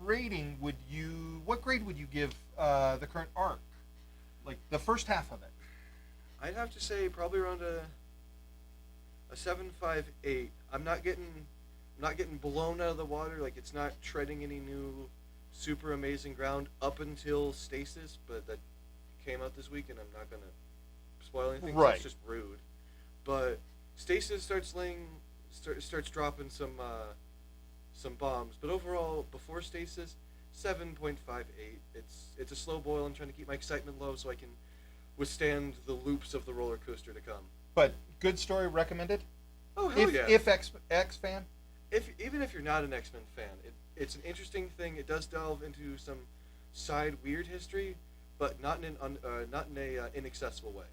[SPEAKER 1] grade would you give the current arc, like the first half of it?
[SPEAKER 2] I'd have to say probably around a 7.58. I'm not getting blown out of the water. Like, it's not treading any new super amazing ground up until Stasis, but that came out this week, and I'm not gonna spoil anything.
[SPEAKER 1] Right.
[SPEAKER 2] It's just rude. But Stasis starts dropping some bombs. But overall, before Stasis, 7.58. It's a slow boil. I'm trying to keep my excitement low so I can withstand the loops of the roller coaster to come.
[SPEAKER 1] But good story, recommended.
[SPEAKER 2] Oh hell yeah!
[SPEAKER 1] If X fan.
[SPEAKER 2] Even if you're not an X-Men fan, it's an interesting thing. It does delve into some side weird history, but not in a inaccessible way.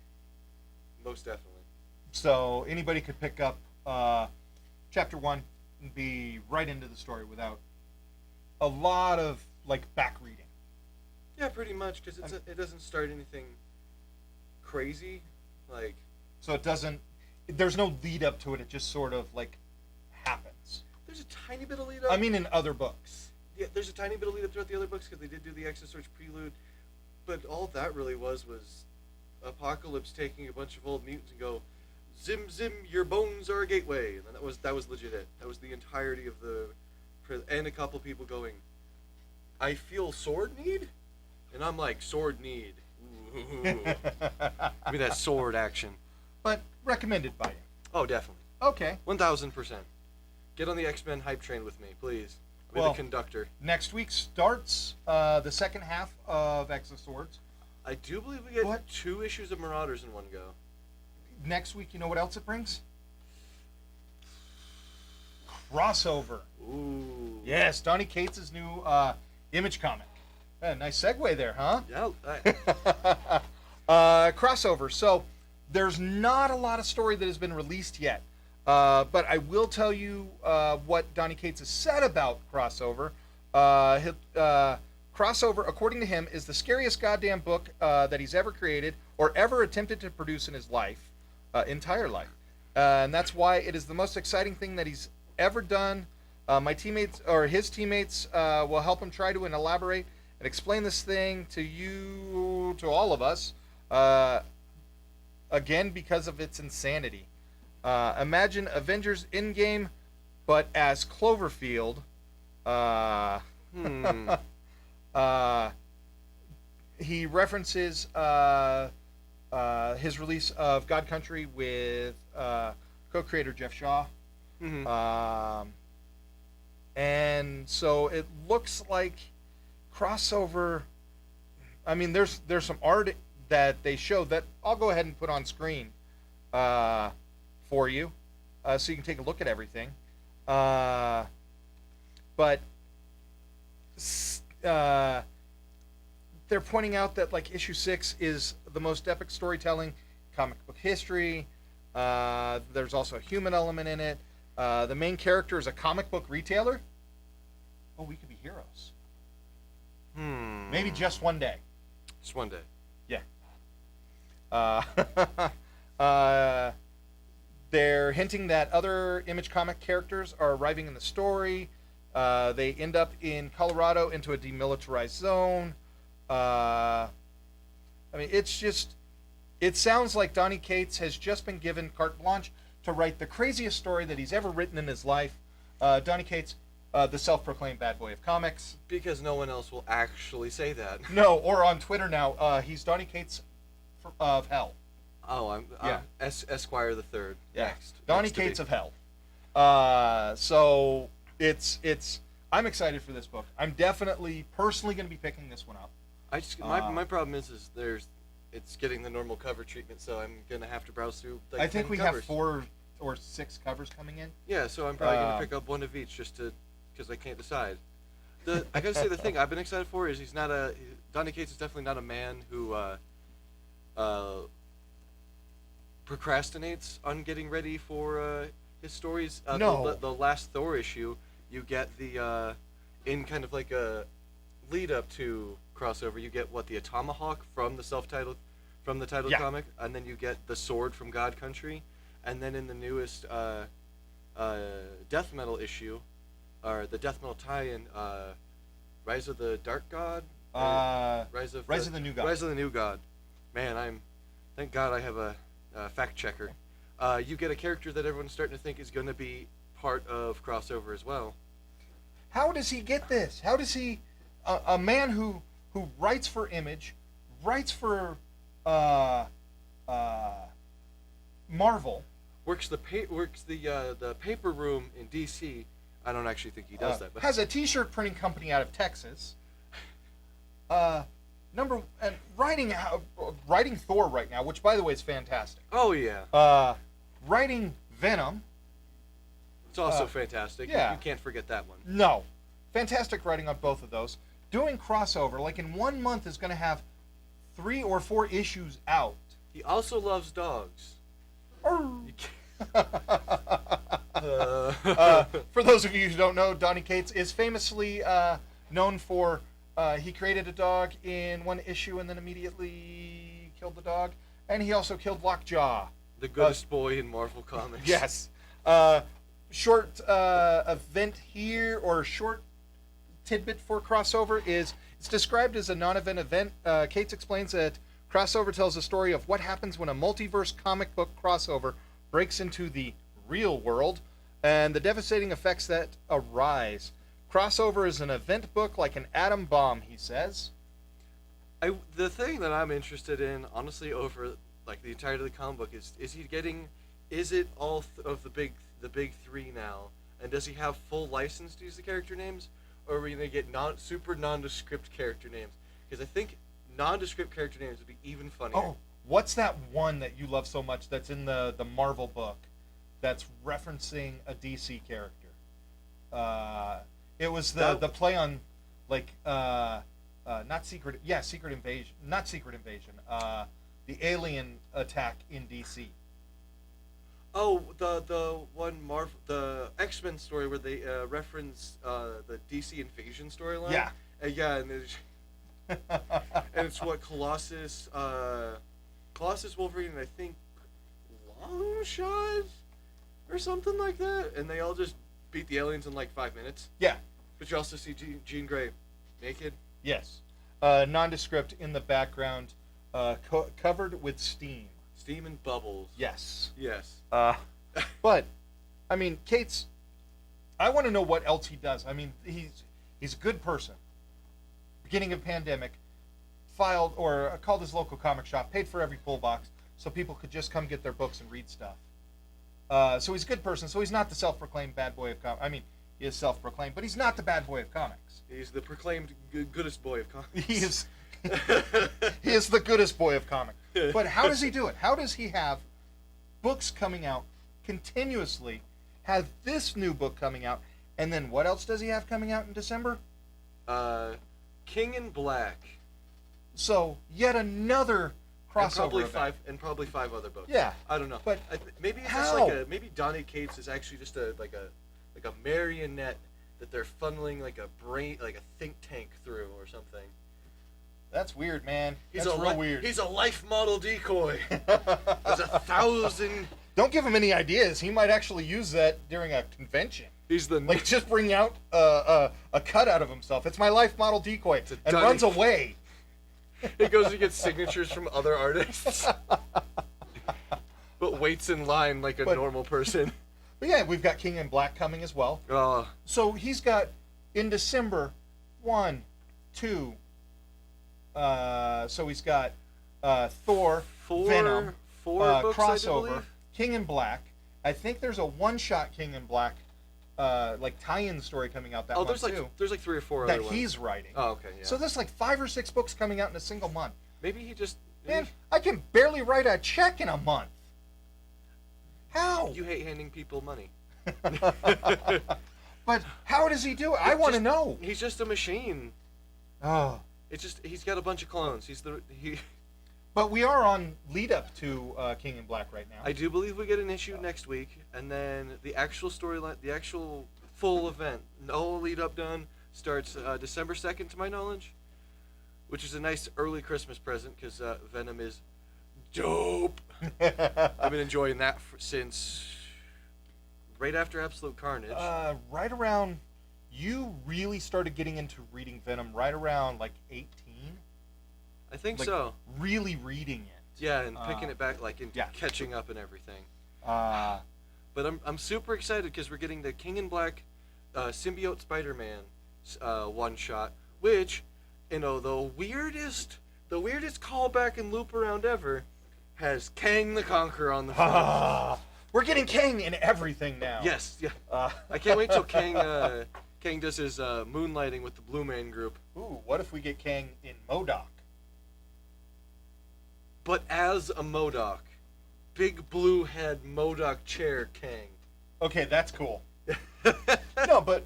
[SPEAKER 2] Most definitely.
[SPEAKER 1] So anybody could pick up Chapter 1 be right into the story without a lot of like back reading.
[SPEAKER 2] Yeah, pretty much, because it doesn't start anything crazy, like.
[SPEAKER 1] So it doesn't. There's no lead up to it. It just sort of like happens.
[SPEAKER 2] There's a tiny bit of lead up.
[SPEAKER 1] I mean, in other books.
[SPEAKER 2] Yeah, there's a tiny bit of lead up throughout the other books because they did do the Exosearch prelude, but all that really was Apocalypse taking a bunch of old mutants and go, "Zim zim, your bones are a gateway," and that was legit it. That was the entirety of the, and a couple people going, "I feel sword need," and I'm like, "Sword need." Ooh. Give me that sword action.
[SPEAKER 1] But recommended by you.
[SPEAKER 2] Oh, definitely.
[SPEAKER 1] Okay.
[SPEAKER 2] 1000%. Get on the X-Men hype train with me, please. I'll be the conductor.
[SPEAKER 1] Next week starts the second half of Exoswords.
[SPEAKER 2] I do believe we get 2 issues of Marauders in one go.
[SPEAKER 1] Next week, you know what else it brings? Crossover.
[SPEAKER 2] Ooh.
[SPEAKER 1] Yes, Donny Cates' new Image comic. Nice segue there, huh?
[SPEAKER 2] Yeah.
[SPEAKER 1] Crossover. So there's not a lot of story that has been released yet. But I will tell you what Donny Cates has said about Crossover. Crossover, according to him, is the scariest goddamn book that he's ever created or ever attempted to produce in his life, entire life. And that's why it is the most exciting thing that he's ever done. My teammates, or his teammates, will help him try to elaborate and explain this thing to you, to all of us, again, because of its insanity. Imagine Avengers Endgame, but as Cloverfield. He references his release of God Country with co-creator Jeff Shaw.
[SPEAKER 2] Mm-hmm.
[SPEAKER 1] And so it looks like Crossover. I mean, there's some art that they show that I'll go ahead and put on screen for you, so you can take a look at everything. But they're pointing out that like issue 6 is the most epic storytelling comic book history. There's also a human element in it. The main character is a comic book retailer. Oh, we could be heroes. Maybe just one day.
[SPEAKER 2] Just one day.
[SPEAKER 1] Yeah. They're hinting that other Image comic characters are arriving in the story. They end up in Colorado into a demilitarized zone. I mean, it sounds like Donny Cates has just been given carte blanche to write the craziest story that he's ever written in his life. Donny Cates, the self-proclaimed bad boy of comics.
[SPEAKER 2] Because no one else will actually say that.
[SPEAKER 1] No, or on Twitter now, he's Donny Cates of Hell.
[SPEAKER 2] Oh, I'm Esquire the Third.
[SPEAKER 1] Yeah.
[SPEAKER 2] Next.
[SPEAKER 1] Donny
[SPEAKER 2] Next to
[SPEAKER 1] Cates
[SPEAKER 2] be.
[SPEAKER 1] of Hell. So it's I'm excited for this book. I'm definitely personally going to be picking this one up.
[SPEAKER 2] My problem is it's getting the normal cover treatment, so I'm gonna have to browse through. Like,
[SPEAKER 1] I think
[SPEAKER 2] 10
[SPEAKER 1] we
[SPEAKER 2] covers.
[SPEAKER 1] have 4 or 6 covers coming in.
[SPEAKER 2] Yeah, so I'm probably gonna pick up one of each just because I can't decide. I gotta say the thing I've been excited for is Donny Cates is definitely not a man who procrastinates on getting ready for his stories.
[SPEAKER 1] No.
[SPEAKER 2] The last Thor issue, you get the in kind of like a lead up to Crossover, you get the Atomahawk from the title
[SPEAKER 1] Yeah.
[SPEAKER 2] comic, and then you get the sword from God Country, and then in the newest Death Metal issue, or the Death Metal tie-in, Rise of the Dark God,
[SPEAKER 1] Rise of the New God.
[SPEAKER 2] Rise of the New God. Man, thank God I have a fact checker. You get a character that everyone's starting to think is going to be part of Crossover as well.
[SPEAKER 1] How does he get this? How does he, a man who writes for Image, writes for Marvel,
[SPEAKER 2] Works the paper room in DC. I don't actually think he does that, but
[SPEAKER 1] has a T-shirt printing company out of Texas. Writing Thor right now, which by the way is fantastic.
[SPEAKER 2] oh yeah,
[SPEAKER 1] Writing Venom.
[SPEAKER 2] it's also fantastic.
[SPEAKER 1] yeah.
[SPEAKER 2] You can't forget that one.
[SPEAKER 1] No, fantastic writing on both of those. Doing Crossover, like in 1 month, is going to have 3 or 4 issues out.
[SPEAKER 2] He also loves dogs.
[SPEAKER 1] Arr.
[SPEAKER 2] You can't-
[SPEAKER 1] For those of you who don't know, Donny Cates is famously known for he created a dog in one issue and then immediately killed the dog, and he also killed Lockjaw.
[SPEAKER 2] The goodest boy in Marvel Comics.
[SPEAKER 1] Yes. Short event here, or short tidbit for crossover is it's described as a non-event event. Cates explains that crossover tells the story of what happens when a multiverse comic book crossover breaks into the real world and the devastating effects that arise. Crossover is an event book like an atom bomb, he says.
[SPEAKER 2] The thing that I'm interested in, honestly, over like the entirety of the comic book is it all of the big three now, and does he have full license to use the character names, or are we gonna get super nondescript character names? Because I think nondescript character names would be even funnier.
[SPEAKER 1] Oh, what's that one that you love so much that's in the Marvel book that's referencing a DC character? It was the play on like Secret Invasion, the alien attack in DC.
[SPEAKER 2] Oh, the one the X-Men story where they reference the DC Invasion storyline.
[SPEAKER 1] Yeah.
[SPEAKER 2] Yeah, and it's what Colossus, Wolverine, and I think Longshot or something like that, and they all just beat the aliens in like 5 minutes.
[SPEAKER 1] Yeah.
[SPEAKER 2] But you also see Jean Grey naked.
[SPEAKER 1] Yes. Nondescript in the background, covered with steam.
[SPEAKER 2] Steam and bubbles.
[SPEAKER 1] Yes.
[SPEAKER 2] Yes.
[SPEAKER 1] But, I mean, Cates, I want to know what else he does. I mean, he's a good person. Beginning of pandemic, called his local comic shop, paid for every pull box, so people could just come get their books and read stuff. So he's a good person. So he's not the self-proclaimed bad boy of comics. I mean, he is self-proclaimed, but he's not the bad boy of comics.
[SPEAKER 2] He's the proclaimed goodest boy of comics.
[SPEAKER 1] He is the goodest boy of comics. But how does he do it? How does he have books coming out continuously, have this new book coming out, and then what else does he have coming out in December?
[SPEAKER 2] King in Black.
[SPEAKER 1] So yet another crossover
[SPEAKER 2] and probably five other books.
[SPEAKER 1] Yeah,
[SPEAKER 2] I don't know.
[SPEAKER 1] But
[SPEAKER 2] maybe it's
[SPEAKER 1] how?
[SPEAKER 2] just maybe Donny Cates is actually just a marionette that they're funneling like a think tank through or something.
[SPEAKER 1] That's weird, man. That's real weird.
[SPEAKER 2] He's a life model decoy. There's 1,000.
[SPEAKER 1] Don't give him any ideas. He might actually use that during a convention.
[SPEAKER 2] He's the
[SPEAKER 1] just bring out a cutout of himself. It's my life model decoy, and runs away.
[SPEAKER 2] He goes to get signatures from other artists, but waits in line like a normal person.
[SPEAKER 1] But yeah, we've got King in Black coming as well. So he's got in December 1, 2. So he's got Thor, Venom,
[SPEAKER 2] four books,
[SPEAKER 1] crossover, King in Black. I think there's a one-shot King in Black, like tie-in story coming out that month too.
[SPEAKER 2] There's like 3 or 4
[SPEAKER 1] that
[SPEAKER 2] other ones.
[SPEAKER 1] he's writing.
[SPEAKER 2] Oh, okay. Yeah.
[SPEAKER 1] So there's like 5 or 6 books coming out in a single month.
[SPEAKER 2] Maybe he just.
[SPEAKER 1] Man, I can barely write a check in a month. How?
[SPEAKER 2] You hate handing people money.
[SPEAKER 1] But how does he do it? I want to know.
[SPEAKER 2] He's just a machine.
[SPEAKER 1] Oh.
[SPEAKER 2] It's just he's got a bunch of clones.
[SPEAKER 1] But we are on lead up to King in Black right now.
[SPEAKER 2] I do believe we get an issue next week, and then the actual storyline, the actual full event, no lead up done, starts December 2nd, to my knowledge, which is a nice early Christmas present because Venom is dope. I've been enjoying that since right after Absolute Carnage.
[SPEAKER 1] Right around. You really started getting into reading Venom right around like 18?
[SPEAKER 2] I think so.
[SPEAKER 1] Really reading it.
[SPEAKER 2] Yeah, and picking it back, catching up and everything. But I'm super excited because we're getting the King in Black symbiote Spider-Man one shot, which, the weirdest callback and loop around ever has Kang the Conqueror on the front.
[SPEAKER 1] We're getting Kang in everything now.
[SPEAKER 2] Yes, yeah. I can't wait till Kang does his moonlighting with the Blue Man Group.
[SPEAKER 1] Ooh, what if we get Kang in MODOK?
[SPEAKER 2] But as a MODOK. Big blue head MODOK chair Kang.
[SPEAKER 1] Okay, that's cool. No, but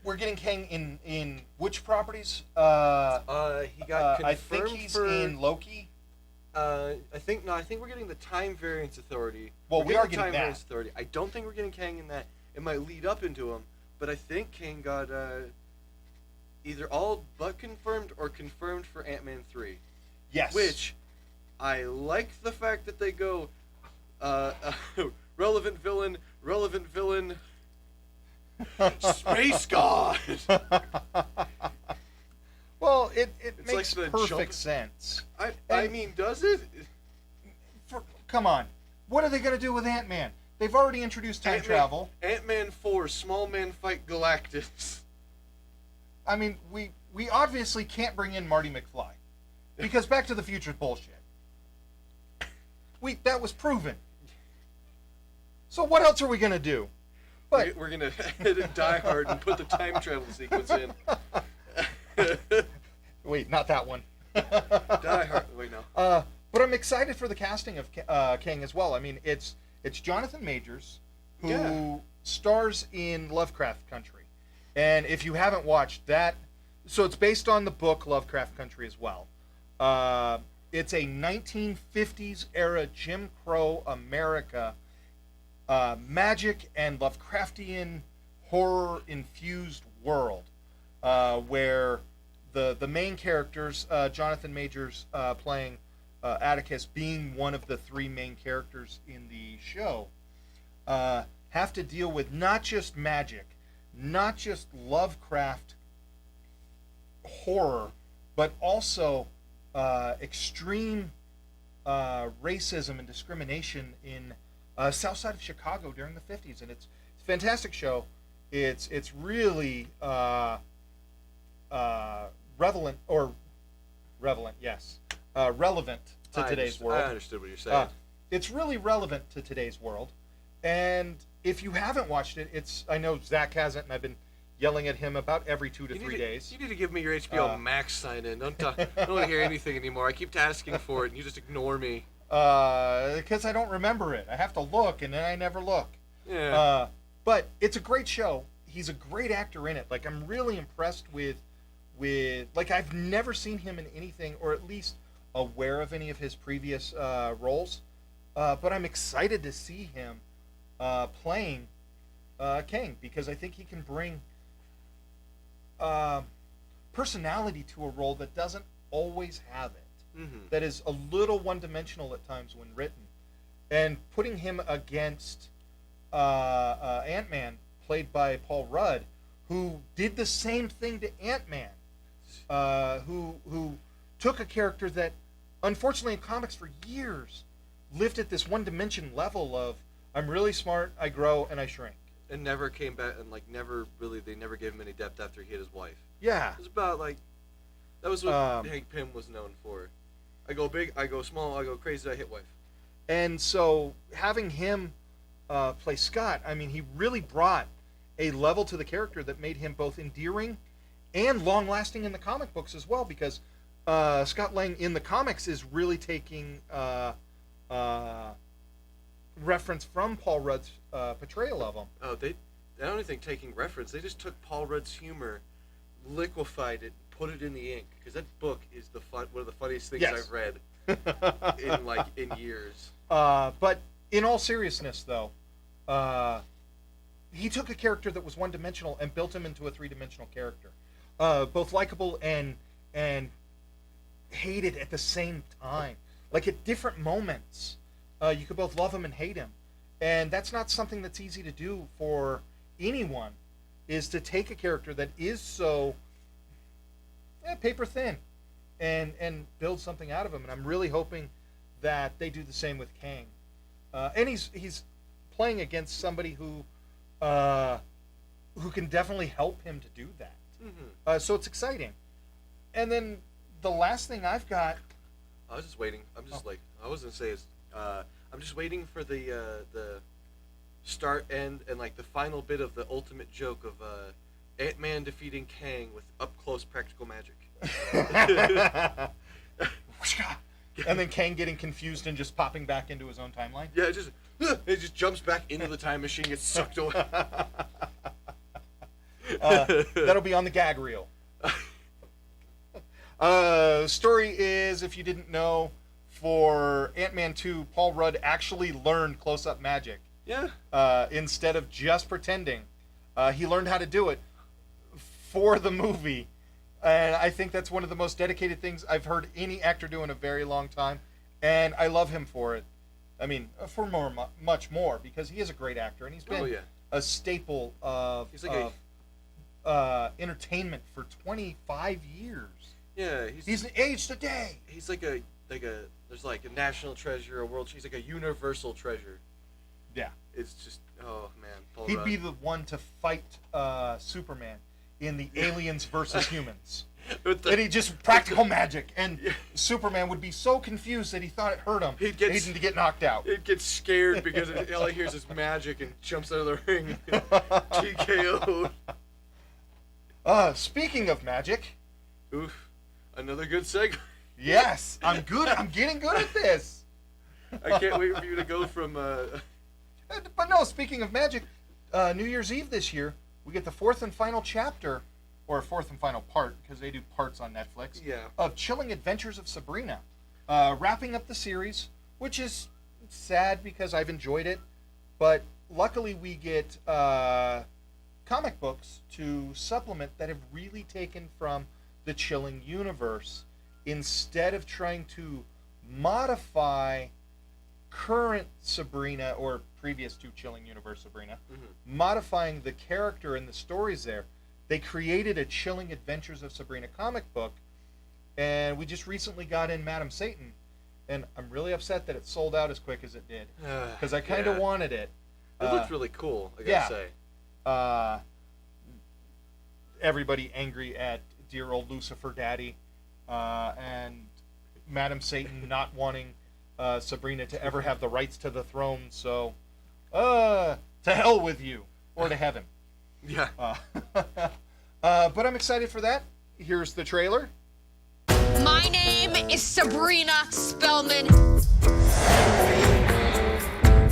[SPEAKER 1] we're getting Kang in which properties?
[SPEAKER 2] He got confirmed
[SPEAKER 1] I think he's in Loki.
[SPEAKER 2] I think we're getting the Time Variance Authority.
[SPEAKER 1] Well, we are
[SPEAKER 2] the
[SPEAKER 1] getting
[SPEAKER 2] Time
[SPEAKER 1] that.
[SPEAKER 2] Variance Authority. I don't think we're getting Kang in that. It might lead up into him, but I think Kang got either all but confirmed or confirmed for Ant-Man 3.
[SPEAKER 1] Yes.
[SPEAKER 2] Which I like the fact that they go relevant villain, space god.
[SPEAKER 1] Well, it
[SPEAKER 2] It's
[SPEAKER 1] makes
[SPEAKER 2] like the
[SPEAKER 1] perfect
[SPEAKER 2] jump-
[SPEAKER 1] sense.
[SPEAKER 2] I mean, does it?
[SPEAKER 1] Come on. What are they going to do with Ant-Man? They've already introduced time travel.
[SPEAKER 2] Ant-Man 4, Small Man Fight Galactus.
[SPEAKER 1] I mean, we obviously can't bring in Marty McFly. Because Back to the Future is bullshit. That was proven. So what else are we going to do? But
[SPEAKER 2] We're going to edit Die Hard and put the time travel sequence in.
[SPEAKER 1] wait, not that one.
[SPEAKER 2] Die Hard. Wait, no.
[SPEAKER 1] But I'm excited for the casting of Kang as well. I mean, it's Jonathan Majors, who stars in Lovecraft Country. And if you haven't watched that, so it's based on the book Lovecraft Country as well. It's a 1950s era Jim Crow America, magic and Lovecraftian horror infused world, where the main characters, Jonathan Majors playing Atticus, being one of the three main characters in the show, have to deal with not just magic, not just Lovecraft horror, but also extreme racism and discrimination in south side of Chicago during the 50s. And it's a fantastic show. It's really relevant to today's world.
[SPEAKER 2] I understood what you're saying.
[SPEAKER 1] It's really relevant to today's world. And if you haven't watched it, I know Zach hasn't, and I've been yelling at him about every 2 to 3 days.
[SPEAKER 2] You need to give me your HBO Max sign-in. I don't want to hear anything anymore. I keep asking for it, and you just ignore me.
[SPEAKER 1] Because I don't remember it. I have to look, and then I never look.
[SPEAKER 2] Yeah.
[SPEAKER 1] But it's a great show. He's a great actor in it. Like, I'm really impressed with like, I've never seen him in anything, or at least aware of any of his previous roles. But I'm excited to see him playing Kang, because I think he can bring personality to a role that doesn't always have it.
[SPEAKER 2] Mm-hmm.
[SPEAKER 1] That is a little one-dimensional at times when written. And putting him against Ant-Man, played by Paul Rudd, who did the same thing to Ant-Man, who took a character that, unfortunately in comics for years, lived at this one-dimension level of, I'm really smart, I grow, and I shrink.
[SPEAKER 2] And never came back, and like they never gave him any depth after he hit his wife.
[SPEAKER 1] Yeah.
[SPEAKER 2] It was about like, that was what Hank Pym was known for. I go big, I go small, I go crazy, I hit wife.
[SPEAKER 1] And so having him play Scott, I mean, he really brought a level to the character that made him both endearing and long-lasting in the comic books as well, because Scott Lang in the comics is really taking reference from Paul Rudd's portrayal of him.
[SPEAKER 2] Oh, I don't even think taking reference. They just took Paul Rudd's humor, liquefied it, put it in the ink. Because that book is one of the funniest things
[SPEAKER 1] Yes.
[SPEAKER 2] I've read in years.
[SPEAKER 1] But in all seriousness, though, he took a character that was one-dimensional and built him into a three-dimensional character, both likable and hated at the same time. Like, at different moments, you could both love him and hate him. And that's not something that's easy to do for anyone, is to take a character that is so paper thin and build something out of him. And I'm really hoping that they do the same with Kang. And he's playing against somebody who can definitely help him to do that.
[SPEAKER 2] Mm-hmm.
[SPEAKER 1] So it's exciting. And then the last thing I've got...
[SPEAKER 2] I was just waiting. I was gonna say is, I'm just waiting for the start, end, and like the final bit of the ultimate joke of Ant-Man defeating Kang with up-close practical magic.
[SPEAKER 1] And then Kang getting confused and just popping back into his own timeline.
[SPEAKER 2] Yeah, it just jumps back into the time machine, gets sucked away.
[SPEAKER 1] That'll be on the gag reel. Story is, if you didn't know, for Ant-Man 2, Paul Rudd actually learned close-up magic.
[SPEAKER 2] Yeah.
[SPEAKER 1] Instead of just pretending. He learned how to do it for the movie. And I think that's one of the most dedicated things I've heard any actor do in a very long time. And I love him for it. I mean, for much more, because he is a great actor. And he's been a staple of entertainment for 25 years.
[SPEAKER 2] Yeah.
[SPEAKER 1] He's aged a day.
[SPEAKER 2] He's like a there's like a national treasure, a world. He's like a universal treasure.
[SPEAKER 1] Yeah.
[SPEAKER 2] It's just, oh man. Paul
[SPEAKER 1] He'd
[SPEAKER 2] Rudd.
[SPEAKER 1] be the one to fight Superman in the Aliens versus Humans. And he just practical magic, and Superman would be so confused that he thought it hurt him. He'd get knocked out.
[SPEAKER 2] He'd get scared because all he hears is magic and jumps out of the ring. TKO.
[SPEAKER 1] Speaking of magic.
[SPEAKER 2] Oof. Another good segue.
[SPEAKER 1] Yes, I'm good. I'm getting good at this.
[SPEAKER 2] I can't wait for you to go from...
[SPEAKER 1] But no, speaking of magic, New Year's Eve this year, we get the fourth and final chapter, or fourth and final part, because they do parts on Netflix, of Chilling Adventures of Sabrina. Wrapping up the series, which is sad because I've enjoyed it, but luckily we get comic books to supplement that have really taken from the Chilling universe, instead of trying to modify current Sabrina or previous to Chilling Universe Sabrina, modifying the character and the stories there. They created a Chilling Adventures of Sabrina comic book, and we just recently got in Madam Satan, and I'm really upset that it sold out as quick as it did, because I kind of wanted it.
[SPEAKER 2] It looked really cool, I gotta say.
[SPEAKER 1] Everybody angry at dear old Lucifer Daddy, and Madam Satan not wanting Sabrina to ever have the rights to the throne, so to hell with you, or to heaven.
[SPEAKER 2] Yeah.
[SPEAKER 1] But I'm excited for that. Here's the trailer.
[SPEAKER 4] My name is Sabrina Spellman,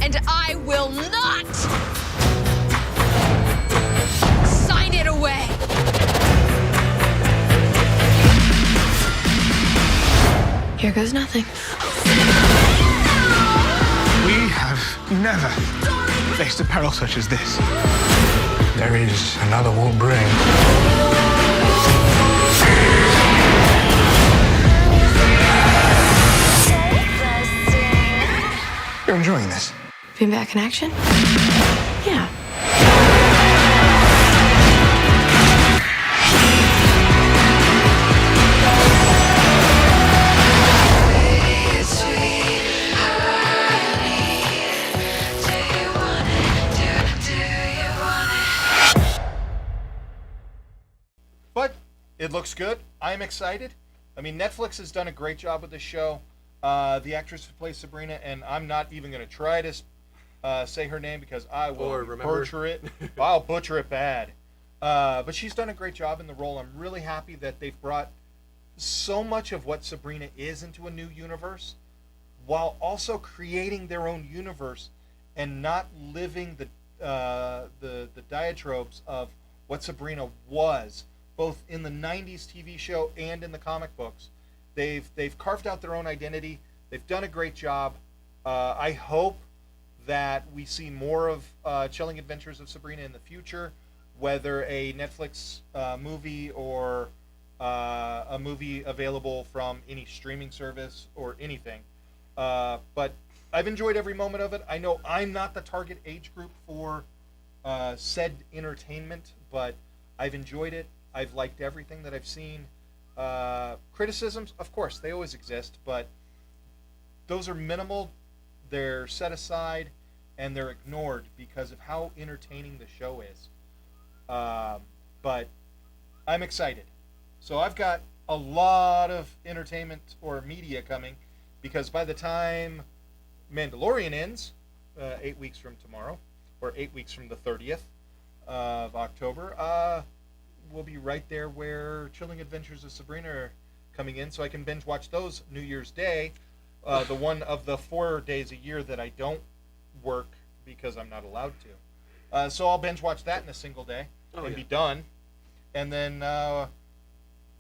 [SPEAKER 4] and I will not sign it away. Here goes nothing.
[SPEAKER 5] We have never faced a peril such as this. There is another will bring. You're enjoying this?
[SPEAKER 4] Been back in action? Yeah.
[SPEAKER 1] But it looks good. I'm excited. I mean, Netflix has done a great job with this show. The actress who plays Sabrina, and I'm not even going to try to say her name because I will butcher it. I'll butcher it bad. But she's done a great job in the role. I'm really happy that they've brought so much of what Sabrina is into a new universe, while also creating their own universe and not living the diatribes of what Sabrina was, both in the 90s TV show and in the comic books. They've carved out their own identity. They've done a great job. I hope that we see more of Chilling Adventures of Sabrina in the future, whether a Netflix movie or a movie available from any streaming service or anything. But I've enjoyed every moment of it. I know I'm not the target age group for said entertainment, but I've enjoyed it. I've liked everything that I've seen. Criticisms, of course, they always exist, but those are minimal. They're set aside and they're ignored because of how entertaining the show is. But I'm excited. So I've got a lot of entertainment or media coming, because by the time Mandalorian ends, 8 weeks from tomorrow, or 8 weeks from the 30th of October, we'll be right there where Chilling Adventures of Sabrina are coming in, so I can binge watch those New Year's Day, the one of the 4 days a year that I don't work because I'm not allowed to. So I'll binge watch that in a single day and be done. And then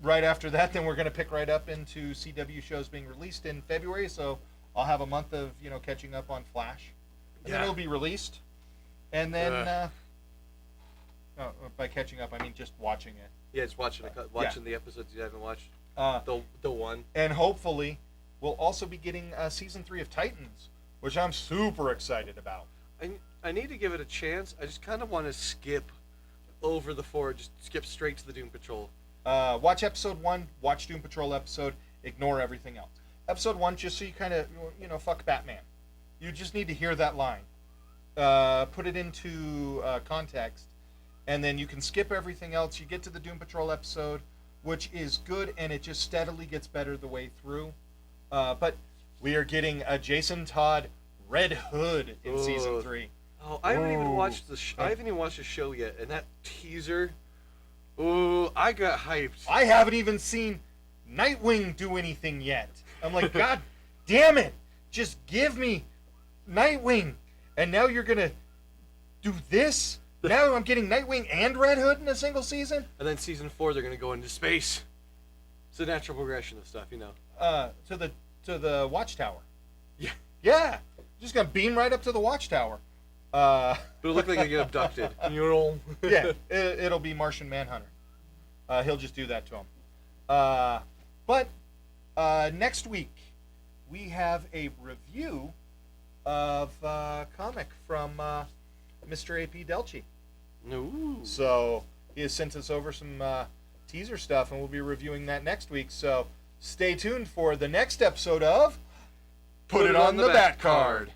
[SPEAKER 1] right after that, then we're going to pick right up into CW shows being released in February. So I'll have a month of catching up on Flash, and then it'll be released, and then by catching up I mean just watching it.
[SPEAKER 2] Yeah, just watching the episodes you haven't watched. The one.
[SPEAKER 1] And hopefully, we'll also be getting season 3 of Titans, which I'm super excited about.
[SPEAKER 2] I need to give it a chance. I just kind of want to skip over the 4, just skip straight to the Doom Patrol.
[SPEAKER 1] Watch episode 1, watch Doom Patrol episode, ignore everything else. Episode 1, just so you kind of, fuck Batman. You just need to hear that line. Put it into context, and then you can skip everything else. You get to the Doom Patrol episode, which is good, and it just steadily gets better the way through. But we are getting a Jason Todd Red Hood in season 3.
[SPEAKER 2] Oh, I haven't even watched I haven't even watched the show yet, and that teaser. Oh, I got hyped.
[SPEAKER 1] I haven't even seen Nightwing do anything yet. I'm like, God damn it! Just give me Nightwing, and now you're gonna do this. Now I'm getting Nightwing and Red Hood in a single season.
[SPEAKER 2] And then season 4, they're gonna go into space. It's a natural progression of stuff,
[SPEAKER 1] To the Watchtower.
[SPEAKER 2] Yeah.
[SPEAKER 1] Yeah. Just gonna beam right up to the Watchtower.
[SPEAKER 2] But it'll look like they get abducted.
[SPEAKER 1] Yeah, it'll be Martian Manhunter. He'll just do that to him. But next week we have a review of a comic from Mr. A.P. Delchi.
[SPEAKER 2] Ooh.
[SPEAKER 1] So he has sent us over some teaser stuff, and we'll be reviewing that next week. So stay tuned for the next episode of Put It on the Batcard.